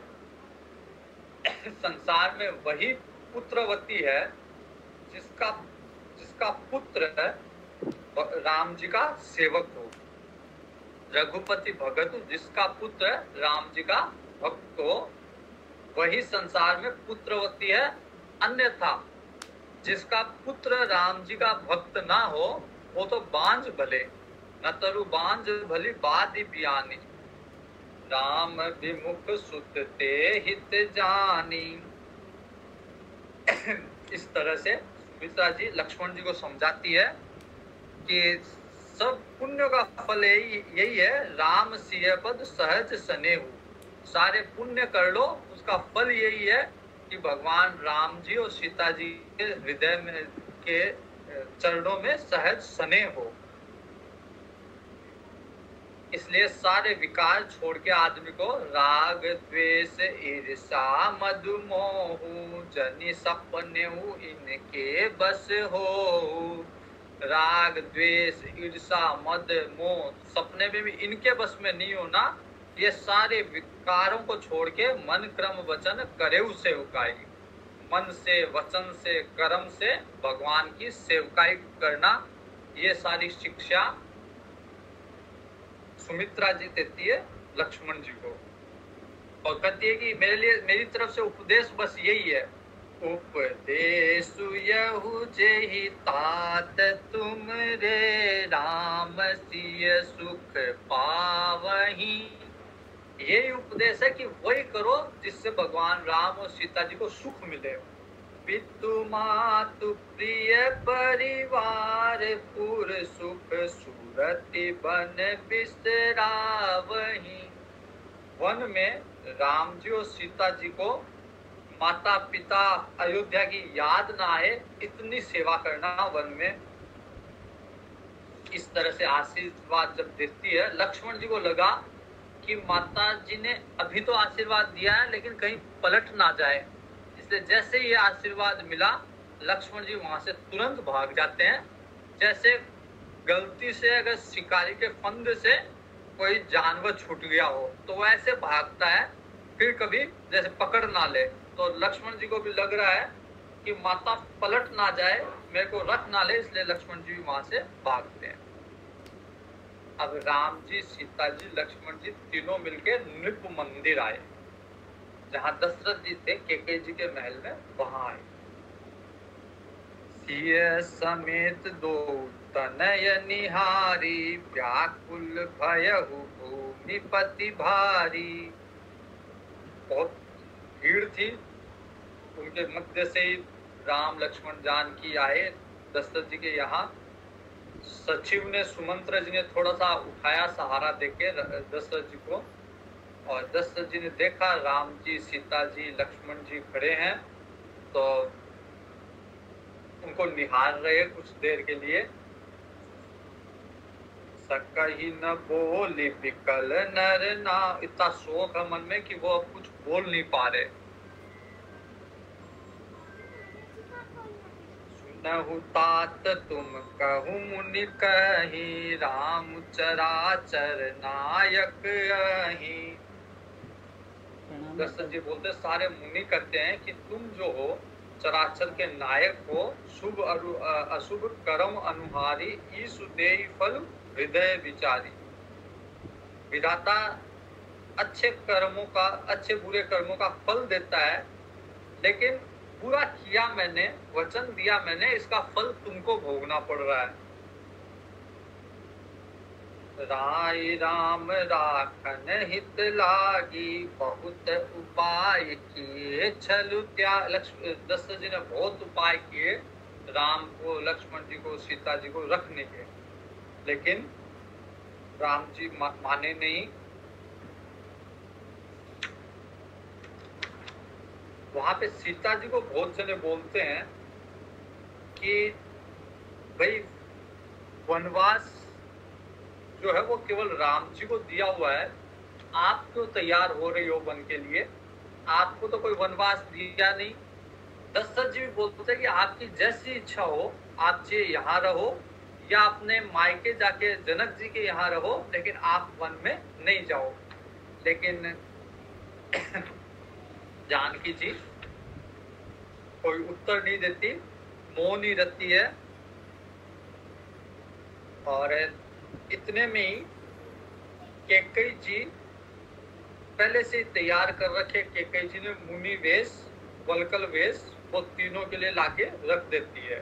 संसार में वही पुत्रवती है जिसका पुत्र राम जी का सेवक हो। रघुपति भगत, जिसका पुत्र राम जी का भक्त हो, वही संसार में पुत्रवती है। अन्यथा जिसका पुत्र राम जी का भक्त ना हो वो तो बांझ भले, न तरु बांझ भली बादी बियानी। राम विमुख सुत ते हित जानी। इस तरह से सुमित्रा जी लक्ष्मण जी को समझाती है कि सब पुण्य का फल यही है, राम सिय पद सहज सनेहु। सारे पुण्य कर लो, उसका फल यही है कि भगवान राम जी और सीता जी के हृदय में के चरणों में सहज स्नेह हो। इसलिए सारे विकार छोड़ के आदमी को राग द्वेष ईर्षा मधु मोह, जनि सपने इनके बस हो। राग द्वेष ईर्षा मद मोह सपने में भी इनके बस में नहीं होना। ये सारे विकारों को छोड़ के मन क्रम वचन करेउ सेवकाई, मन से वचन से कर्म से भगवान की सेवकाई करना, ये सारी शिक्षा सुमित्रा जी देती है लक्ष्मण जी को और कहती है कि मेरे लिए मेरी तरफ से उपदेश बस यही है उपदेशु यहु जेहि तात तुम रे राम सिय सुख पावही। यही उपदेश है कि वही करो जिससे भगवान राम और सीता जी को सुख मिले। पितु मातु प्रिय परिवार पुर सुख सूरति बन बिसरावही। वन में राम जी और सीता जी को माता पिता अयोध्या की याद ना आए, इतनी सेवा करना वन में। इस तरह से आशीर्वाद जब देती है, लक्ष्मण जी को लगा कि माता जी ने अभी तो आशीर्वाद दिया है लेकिन कहीं पलट ना जाए, इसलिए जैसे ये आशीर्वाद मिला लक्ष्मण जी वहां से तुरंत भाग जाते हैं। जैसे गलती से अगर शिकारी के फंद से कोई जानवर छूट गया हो तो वो ऐसे भागता है, फिर कभी जैसे पकड़ ना ले। तो लक्ष्मण जी को भी लग रहा है कि माता पलट ना जाए, मेरे को रख ना ले, इसलिए लक्ष्मण जी भी वहां से भागते हैं। अब राम जी, सीता जी, लक्ष्मण जी तीनों मिलके नृप मंदिर आए, जहां दशरथ जी थे कैकेयी जी के महल में, वहां आए। सिय समेत दो तनय निहारी, व्याकुल भयहु भूमिपति भारी। बहुत भीड़ थी, उनके मध्य से ही राम लक्ष्मण जानकी आए दशरथ जी के यहाँ। सचिव ने, सुमंत्र जी ने थोड़ा सा उठाया सहारा देके दशरथ जी को, और दशरथ जी ने देखा राम जी, सीता जी, लक्ष्मण जी खड़े हैं, तो उनको निहार रहे कुछ देर के लिए। सकहि न बोली विकल नर ना, इतना शोक है मन में कि वो अब कुछ बोल नहीं पा रहे। सुनहु तात तुम कहु मुनि कही, राम चराचर नायक अही। दशरथ जी बोलते, सारे मुनि कहते हैं कि तुम जो हो चराचर के नायक हो, शुभ अशुभ कर्म अनुहारी, ईसु देहि फल हृदय विचारी। विधाता अच्छे कर्मों का, अच्छे बुरे कर्मों का फल देता है, लेकिन बुरा किया मैंने, वचन दिया मैंने, इसका फल तुमको भोगना पड़ रहा है। राय राम राखन हित लागी, बहुत उपाय किए छलु त्याग। दशरथ जी ने बहुत उपाय किए राम को, लक्ष्मण जी को, सीता जी को रखने के, लेकिन राम जी माने नहीं। वहां पे सीता जी को बहुत जने बोलते हैं कि भाई वनवास जो है वो केवल राम जी को दिया हुआ है, आप क्यों तैयार हो रही हो वन के लिए? आपको तो कोई वनवास दिया नहीं। दशरथ जी भी बोलते हैं कि आपकी जैसी इच्छा हो, आप चाहे यहाँ रहो या अपने मायके जाके जनक जी के यहाँ रहो, लेकिन आप वन में नहीं जाओ। लेकिन जानकी जी कोई उत्तर नहीं देती, मौन ही रहती है। और इतने में ही कैकेयी जी पहले से तैयार कर रखे, कैकेयी जी ने मुनि वेश, वल्कल वेश वो तीनों के लिए लाके रख देती है।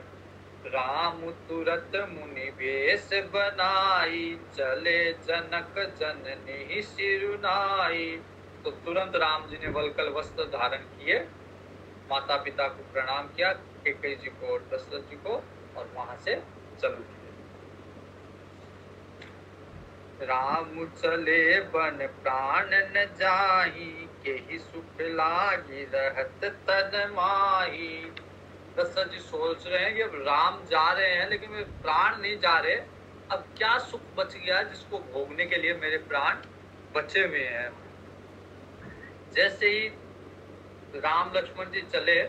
राम तुरत मुनि वेश बनाई, चले जनक जननी सिरुनाई। तो तुरंत राम जी ने वल्कल वस्त्र धारण किए, माता पिता को प्रणाम किया, कैकेयी जी को और दशरथ जी को, और वहां से चल दिए। राम चले बन प्राण न जाही, केहि सुख लागी रहत तन माही। दशरथ जी सोच रहे हैं कि अब राम जा रहे हैं लेकिन मेरे प्राण नहीं जा रहे, अब क्या सुख बच गया जिसको भोगने के लिए मेरे प्राण बचे हुए हैं। जैसे ही राम लक्ष्मण जी चले,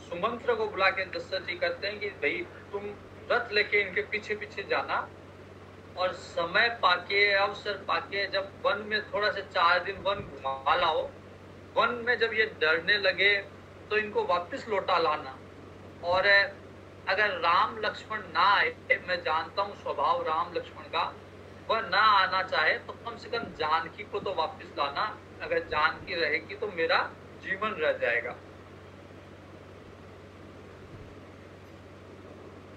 सुमंत्र को बुला के दशरथ जी कहते हैं कि भाई तुम रथ लेके इनके पीछे पीछे जाना, और समय पाके, अवसर पाके, जब वन में थोड़ा से 4 दिन वन घुमा लाओ, वन में जब ये डरने लगे तो इनको वापस लौटा लाना। और अगर राम लक्ष्मण ना आए, मैं जानता हूँ स्वभाव राम लक्ष्मण का, वह ना आना चाहे तो कम से कम जानकी को तो वापस लाना। अगर जानकी रहेगी तो मेरा जीवन रह जाएगा।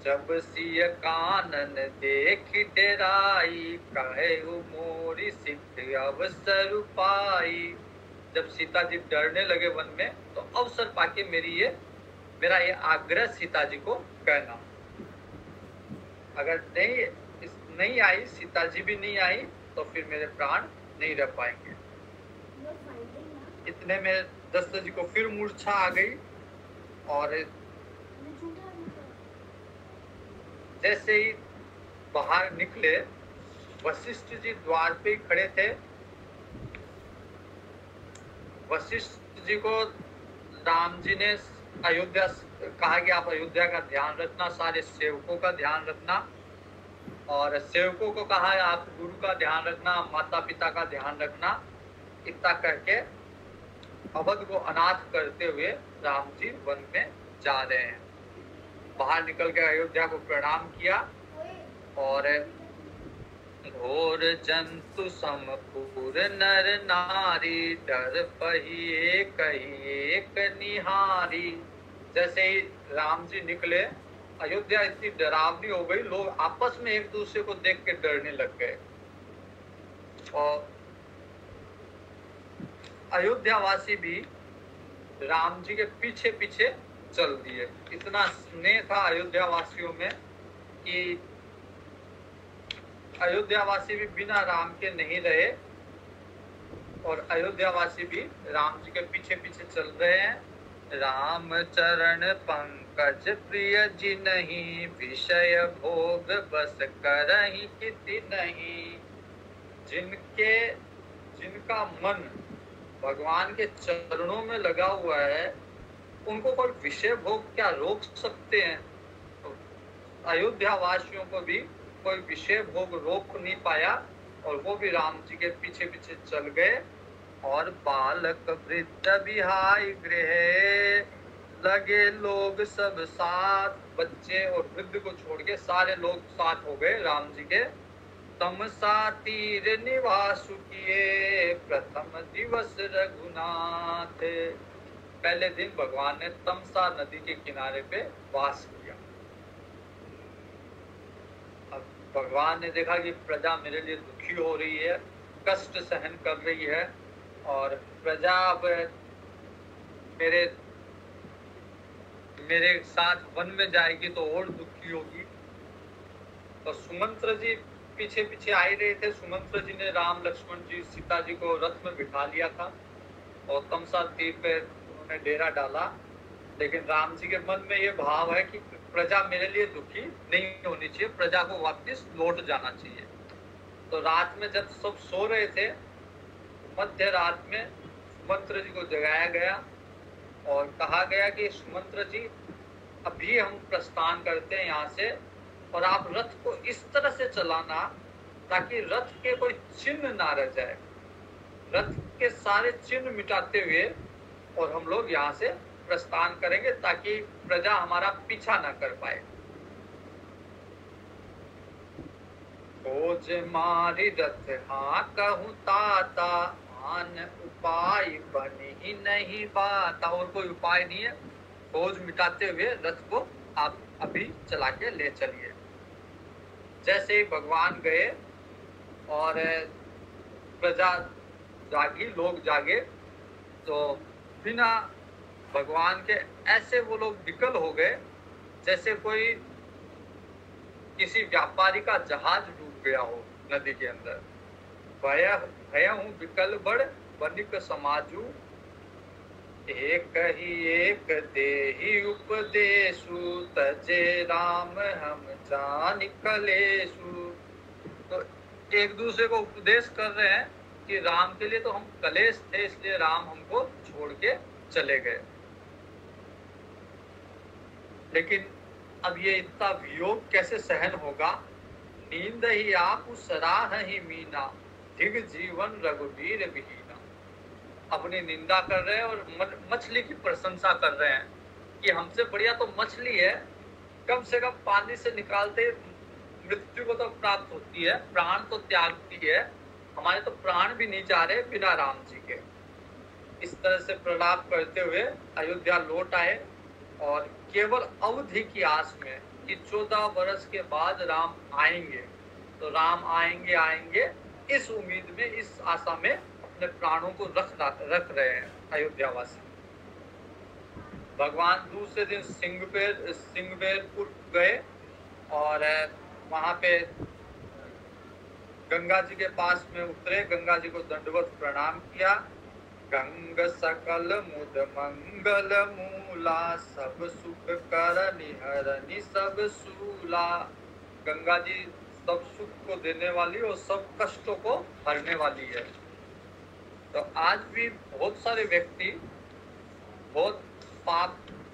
जब सिय कानन देख डेराई, कहे मोरी सिद्ध अवसर पाई। जब सीता जी डरने लगे वन में, तो अवसर पाके मेरा ये आग्रह सीता जी को कहना। अगर नहीं आई, सीता जी भी नहीं आई, तो फिर मेरे प्राण नहीं रह पाएंगे। इतने में दशरथ जी को फिर मूर्छा आ गई, और जैसे ही बाहर निकले, वशिष्ठ जी द्वार पे खड़े थे। वशिष्ठ जी को राम जी ने अयोध्या कहा कि आप अयोध्या का ध्यान रखना, सारे सेवकों का ध्यान रखना, और सेवकों को कहा आप गुरु का ध्यान रखना, माता पिता का ध्यान रखना। इतना करके अवध को अनाथ करते हुए राम जी वन में जा रहे हैं। बाहर निकल के अयोध्या को प्रणाम किया, और घोर जंतु समपुर नर नारी, डर पही एक निहारी। जैसे ही राम जी निकले, अयोध्या इतनी डरावनी हो गई, लोग आपस में एक दूसरे को देख के डरने लग गए, और अयोध्यावासी भी राम जी के पीछे पीछे चल दिए। इतना स्नेह था अयोध्यावासियों में कि अयोध्यावासी भी बिना राम के नहीं रहे, और अयोध्यावासी भी राम जी के पीछे पीछे चल रहे हैं। राम चरण पंकज प्रिय जी नहीं, विषय भोग बस करहि किति नहीं। जिनका मन भगवान के चरणों में लगा हुआ है, उनको कोई विषय भोग क्या रोक सकते हैं? तो अयोध्या वासियों को भी कोई विषय भोग रोक नहीं पाया, और वो भी राम जी के पीछे पीछे चल गए। और बालक वृद्ध बिहाई गृह, लगे लोग सब साथ। बच्चे और वृद्ध को छोड़ के सारे लोग साथ हो गए राम जी के। तमसा तीर निवासु किए, प्रथम दिवस रघुनाथ। पहले दिन भगवान ने तमसा नदी के किनारे पे वास किया। अब भगवान ने देखा कि प्रजा मेरे लिए दुखी हो रही है, कष्ट सहन कर रही है, और प्रजा अब मेरे साथ वन में जाएगी तो और दुखी होगी। और सुमंत्र जी पीछे पीछे आ ही रहे थे। सुमंत्र जी ने राम लक्ष्मण जी सीता जी को रथ में बिठा लिया था, और तमसा तीर पे उन्होंने डेरा डाला। लेकिन राम जी के मन में ये भाव है कि प्रजा मेरे लिए दुखी नहीं होनी चाहिए, प्रजा को वापस लौट जाना चाहिए। तो रात में जब सब सो रहे थे, मध्य रात में सुमंत्र जी को जगाया गया, और कहा गया कि सुमंत्र जी, अभी हम प्रस्थान करते हैं यहाँ से, और आप रथ को इस तरह से चलाना ताकि रथ के कोई चिन्ह ना रह जाए। रथ के सारे चिन्ह मिटाते हुए और हम लोग यहाँ से प्रस्थान करेंगे, ताकि प्रजा हमारा पीछा ना कर पाए। खोज मारी रथ हाँ कहूँ ताता, आन उपाय बनी ही नहीं बात। और कोई उपाय नहीं है, खोज मिटाते हुए रथ को आप अभी चला के ले चलिए। जैसे ही भगवान गए और प्रजा जागी, लोग जागे, तो बिना भगवान के ऐसे वो लोग विकल हो गए जैसे कोई किसी व्यापारी का जहाज डूब गया हो नदी के अंदर। भय हूँ विकल बड़ बनिक समाजू, एक ही एक देहि उपदेशु, तजे राम हम जान कलेशु। तो एक दूसरे को उपदेश कर रहे हैं कि राम के लिए तो हम कलेश थे, इसलिए राम हमको छोड़ के चले गए। लेकिन अब ये इतना वियोग कैसे सहन होगा? नींद ही आप सराह ही मीना, दिग जीवन रघुवीर विहीना। अपनी निंदा कर रहे हैं और मछली की प्रशंसा कर रहे हैं कि हमसे बढ़िया तो मछली है, कम से कम पानी से निकालते मृत्यु को तो प्राप्त होती है, प्राण तो त्यागती है, हमारे तो प्राण भी नहीं जा रहे बिना राम जी के। इस तरह से प्रलाप करते हुए अयोध्या लौट आए और केवल अवधि की आस में कि 14 वर्ष के बाद राम आएंगे, तो राम आएंगे इस उम्मीद में, इस आशा में अपने प्राणों को रख रहे हैं अयोध्यावासी। भगवान दूसरे दिन सिंहबेरपुर गए और वहां पे गंगा जी के पास में उतरे, गंगा जी को दंडवत प्रणाम किया। गंग सकल मुद मंगल मूला, सब सुख कर निहरनि सब सूला। गंगा जी सब सुख को देने वाली और सब कष्टों को हरने वाली है। तो आज भी बहुत सारे व्यक्ति बहुत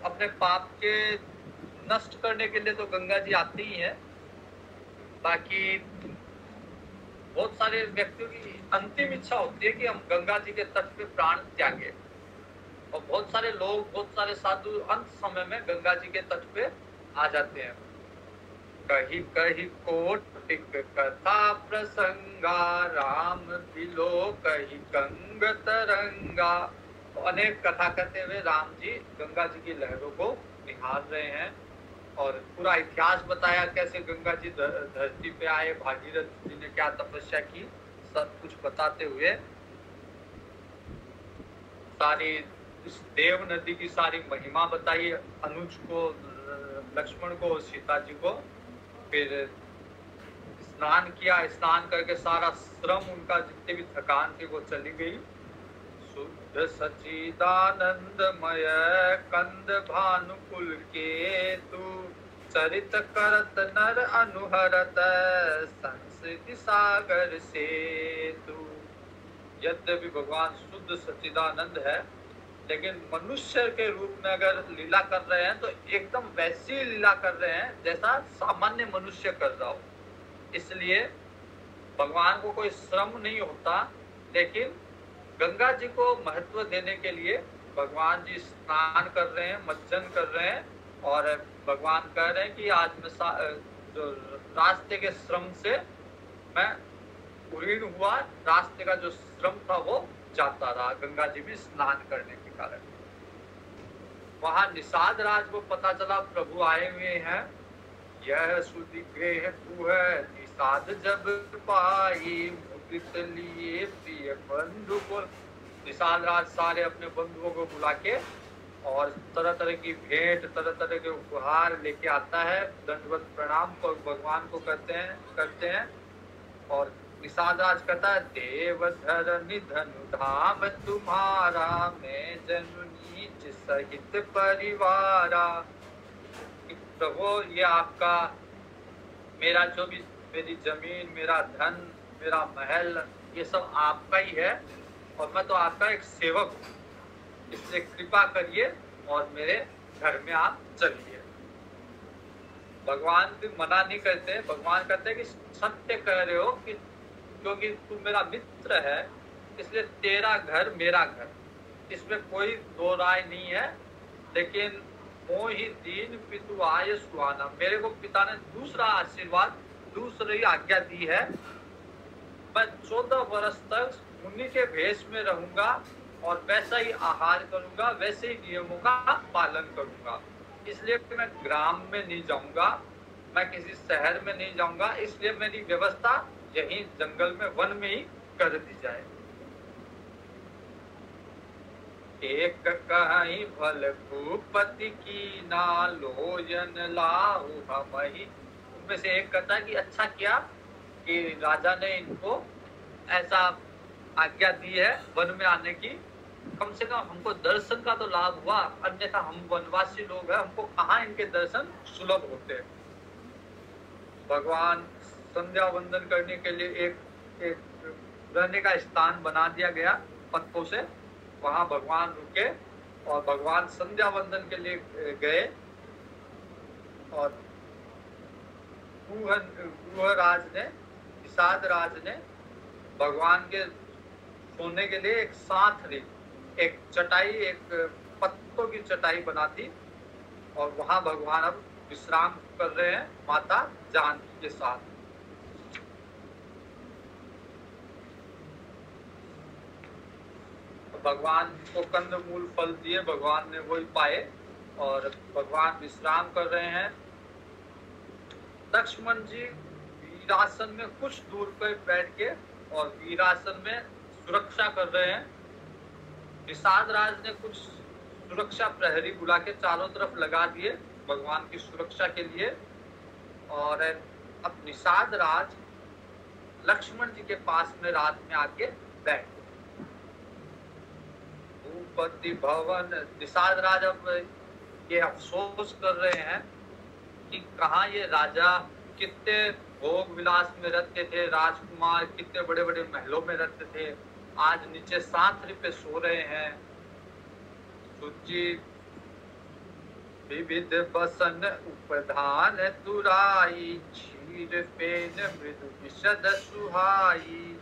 अपने पाप के नष्ट करने के लिए तो गंगा जी आती ही है। बाकी बहुत सारे व्यक्तियों की अंतिम इच्छा होती है कि हम गंगा जी के तट पे प्राण त्यागे, और बहुत सारे लोग, बहुत सारे साधु अंत समय में गंगा जी के तट पे आ जाते हैं। कही कही कोटिक कथा प्रसंगा, राम बिलो कही गंग तरंगा। तो अनेक कथा करते हुए राम जी गंगा जी की लहरों को निहार रहे हैं, और पूरा इतिहास बताया कैसे गंगा जी धरती पे आए, भागीरथ जी ने क्या तपस्या की, सब कुछ बताते हुए सारी इस देव नदी की सारी महिमा बताई अनुज को, लक्ष्मण को, सीता जी को। फिर स्नान किया, स्नान करके सारा श्रम उनका जितने भी थकान थी वो चली गई। शुद्ध सच्चिदानंदमय कंद भानुकुल केतु, चरित करत नर अनुहरत संस्कृति सागर सेतु। यद्यपि भगवान शुद्ध सच्चिदानंद है, लेकिन मनुष्य के रूप में अगर लीला कर रहे हैं तो एकदम वैसी लीला कर रहे हैं जैसा सामान्य मनुष्य कर रहा हो। इसलिए भगवान को कोई श्रम नहीं होता, लेकिन गंगा जी को महत्व देने के लिए भगवान जी स्नान कर रहे हैं, मज्जन कर रहे हैं, और भगवान कह रहे हैं कि आज मैं जो रास्ते के श्रम से मैं उड़ीन हुआ, रास्ते का जो श्रम था वो जाता रहा गंगा जी में स्नान करने के कारण। वहां निषाद राज को पता चला प्रभु आए हुए हैं। यह सुधि गृह तू है निषाद जब पाई, मुदित लिए प्रिय बंधु को। निषाद राज सारे अपने बंधुओं को बुला के और तरह तरह की भेंट, तरह तरह के उपहार लेके आता है। दंडवत प्रणाम को भगवान को करते हैं और निषाद राज कहता है, देवधर निधनु धाम तुम्हारा, मैं जनु नीच सहित परिवारा। प्रभु ये आपका, मेरा जो भी, मेरी जमीन, मेरा धन, मेरा महल, ये सब आपका ही है, और मैं तो आपका एक सेवक हूँ। इसलिए कृपा करिए और मेरे घर में आप चलिए। भगवान भी मना नहीं करते, भगवान कहते हैं कि सत्य कह रहे हो, कि क्योंकि तू मेरा मित्र है, इसलिए तेरा घर मेरा घर, इसमें कोई दो राय नहीं है। लेकिन वो ही दीन पितु आय सुहाना, मेरे को पिता ने दूसरा आशीर्वाद, दूसरी आज्ञा दी है। मैं 14 वर्ष तक मुनि के भेष में रहूंगा और वैसा ही आहार करूंगा, वैसे ही नियमों का पालन करूंगा। इसलिए मैं ग्राम में नहीं जाऊंगा, मैं किसी शहर में नहीं जाऊंगा, इसलिए मेरी व्यवस्था यही जंगल में, वन में ही कर दी जाए। एक कहीं भल भूपति की ना, लोयन लाहु हमहि। उनमें से एक कहता है कि अच्छा किया कि राजा ने इनको ऐसा आज्ञा दी है वन में आने की, कम से कम हमको दर्शन का तो लाभ हुआ, अन्यथा हम वनवासी लोग हैं, हमको कहाँ इनके दर्शन सुलभ होते हैं। भगवान संध्या वंदन करने के लिए एक रहने का स्थान बना दिया गया पत्तों से, वहां भगवान रुके और भगवान संध्या वंदन के लिए गए। और राज ने, निषाद राज ने भगवान के सोने के लिए एक साथ ली, एक चटाई, एक पत्तों की चटाई बना दी, और वहां भगवान अब विश्राम कर रहे हैं माता जानकी के साथ। भगवान को कंदमूल फल दिए, भगवान ने वही पाए, और भगवान विश्राम कर रहे हैं। लक्ष्मण जी वीरासन में कुछ दूर पर बैठ के और वीरासन में सुरक्षा कर रहे हैं। निषाद राज ने कुछ सुरक्षा प्रहरी बुला के चारों तरफ लगा दिए भगवान की सुरक्षा के लिए। और अब निषाद राज लक्ष्मण जी के पास में रात में आके बैठ भूपति भवन। निषाद राज अब ये अफसोस कर रहे हैं कि कहाँ ये राजा कितने भोग विलास में रहते थे, राजकुमार कितने बड़े बड़े महलों में रहते थे, आज नीचे सांथरी पे सो रहे हैं। सुचि विविध बसन उपधान तुराई, क्षीर पेन मृदु विशद सुहाई।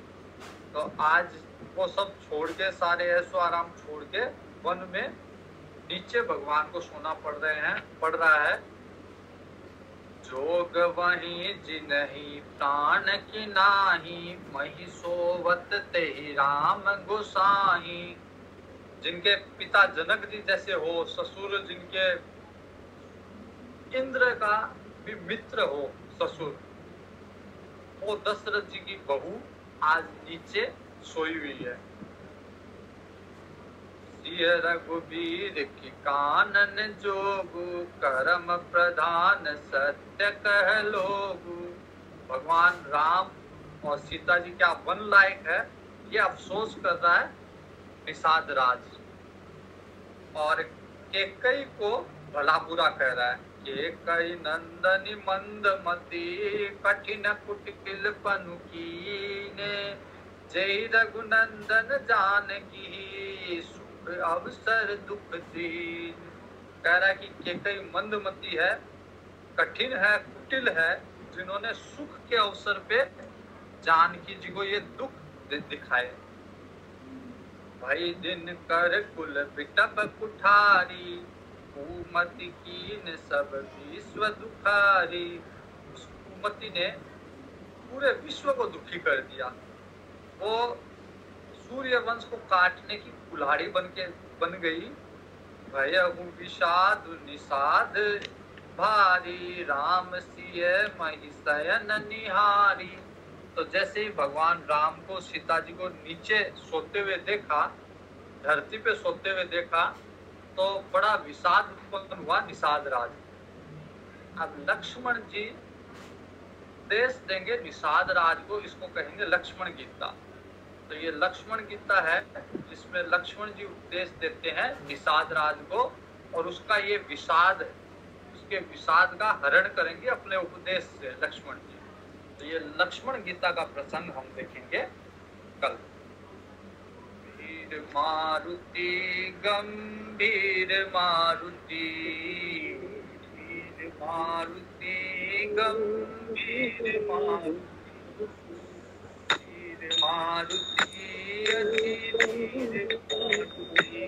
तो आज वो सब छोड़ के, सारे ऐसो आराम छोड़ के वन में नीचे भगवान को सोना पड़ रहा है। जोग वहीं जिनहि प्राण की नाही, मही सोवत तेहि राम गोसाई। जिनके पिता जनक जी जैसे हो, ससुर जिनके इंद्र का भी मित्र हो ससुर, वो दशरथ जी की बहू आज नीचे सोई हुई है। रघुबीर की कानन जोगु, करम प्रधान सत्य कह लोगु। भगवान राम और सीता जी क्या वन लायक है, ये अफसोस कर रहा है निषाद राज। और केकई को भला बुरा कह रहा है। केकई नंदनी मंदमती, कठिन कुटिल पनु कीने। जय रघुनंदन जानकी, अवसर दुख दीन। कह रहा है कि केकई मंदमती है, कठिन है, कुटिल है, जिन्होंने सुख के अवसर पे जानकी जी को ये दुख दिखाए। भई दिन कर कुल बिटप कुठारी, कुमति कीन सब विश्व दुखारी। उस कुमति ने पूरे विश्व को दुखी कर दिया। वो सूर्य वंश को काटने की कुल्हाड़ी बन गई। भयहु विषाद निषाद भारी, राम सिय महिषयन निहारी। तो जैसे ही भगवान राम को सीता जी को नीचे सोते हुए देखा, धरती पे सोते हुए देखा, तो बड़ा विषाद उत्पन्न हुआ निषाद राज। अब लक्ष्मण जी उपदेश देंगे निषाद राज को, इसको कहेंगे लक्ष्मण गीता। तो ये लक्ष्मण गीता है जिसमें लक्ष्मण जी उपदेश देते हैं निषाद राज को, और उसका ये विषाद, उसके विषाद का हरण करेंगे अपने उपदेश से लक्ष्मण जी। तो ये लक्ष्मण गीता का प्रसंग हम देखेंगे कल। वीर मारुति गंभीर मारुति, वीर मारुति गंभीर मारुति, वीर मारुति अति वीर मारुति,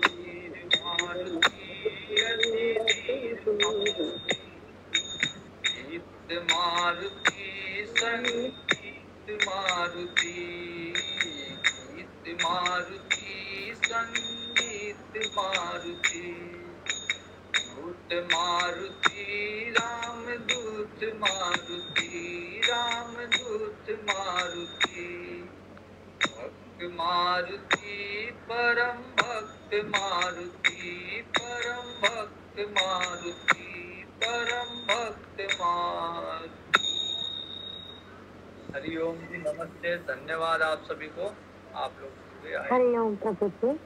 वीर मारुति अति वीर मारुति। गीत मारुति संगीत मारुति, गीत मारुति संगीत मारुति। दूत मारुति राम दूत मारुति, राम दूत मारुति। भक्त मारुति परम भक्त मारुति, परम भक्त मारुति, परम भक्त मारुति। हरिओम जी, नमस्ते, धन्यवाद आप सभी को। आप लोग हरिओम प्रभु जी।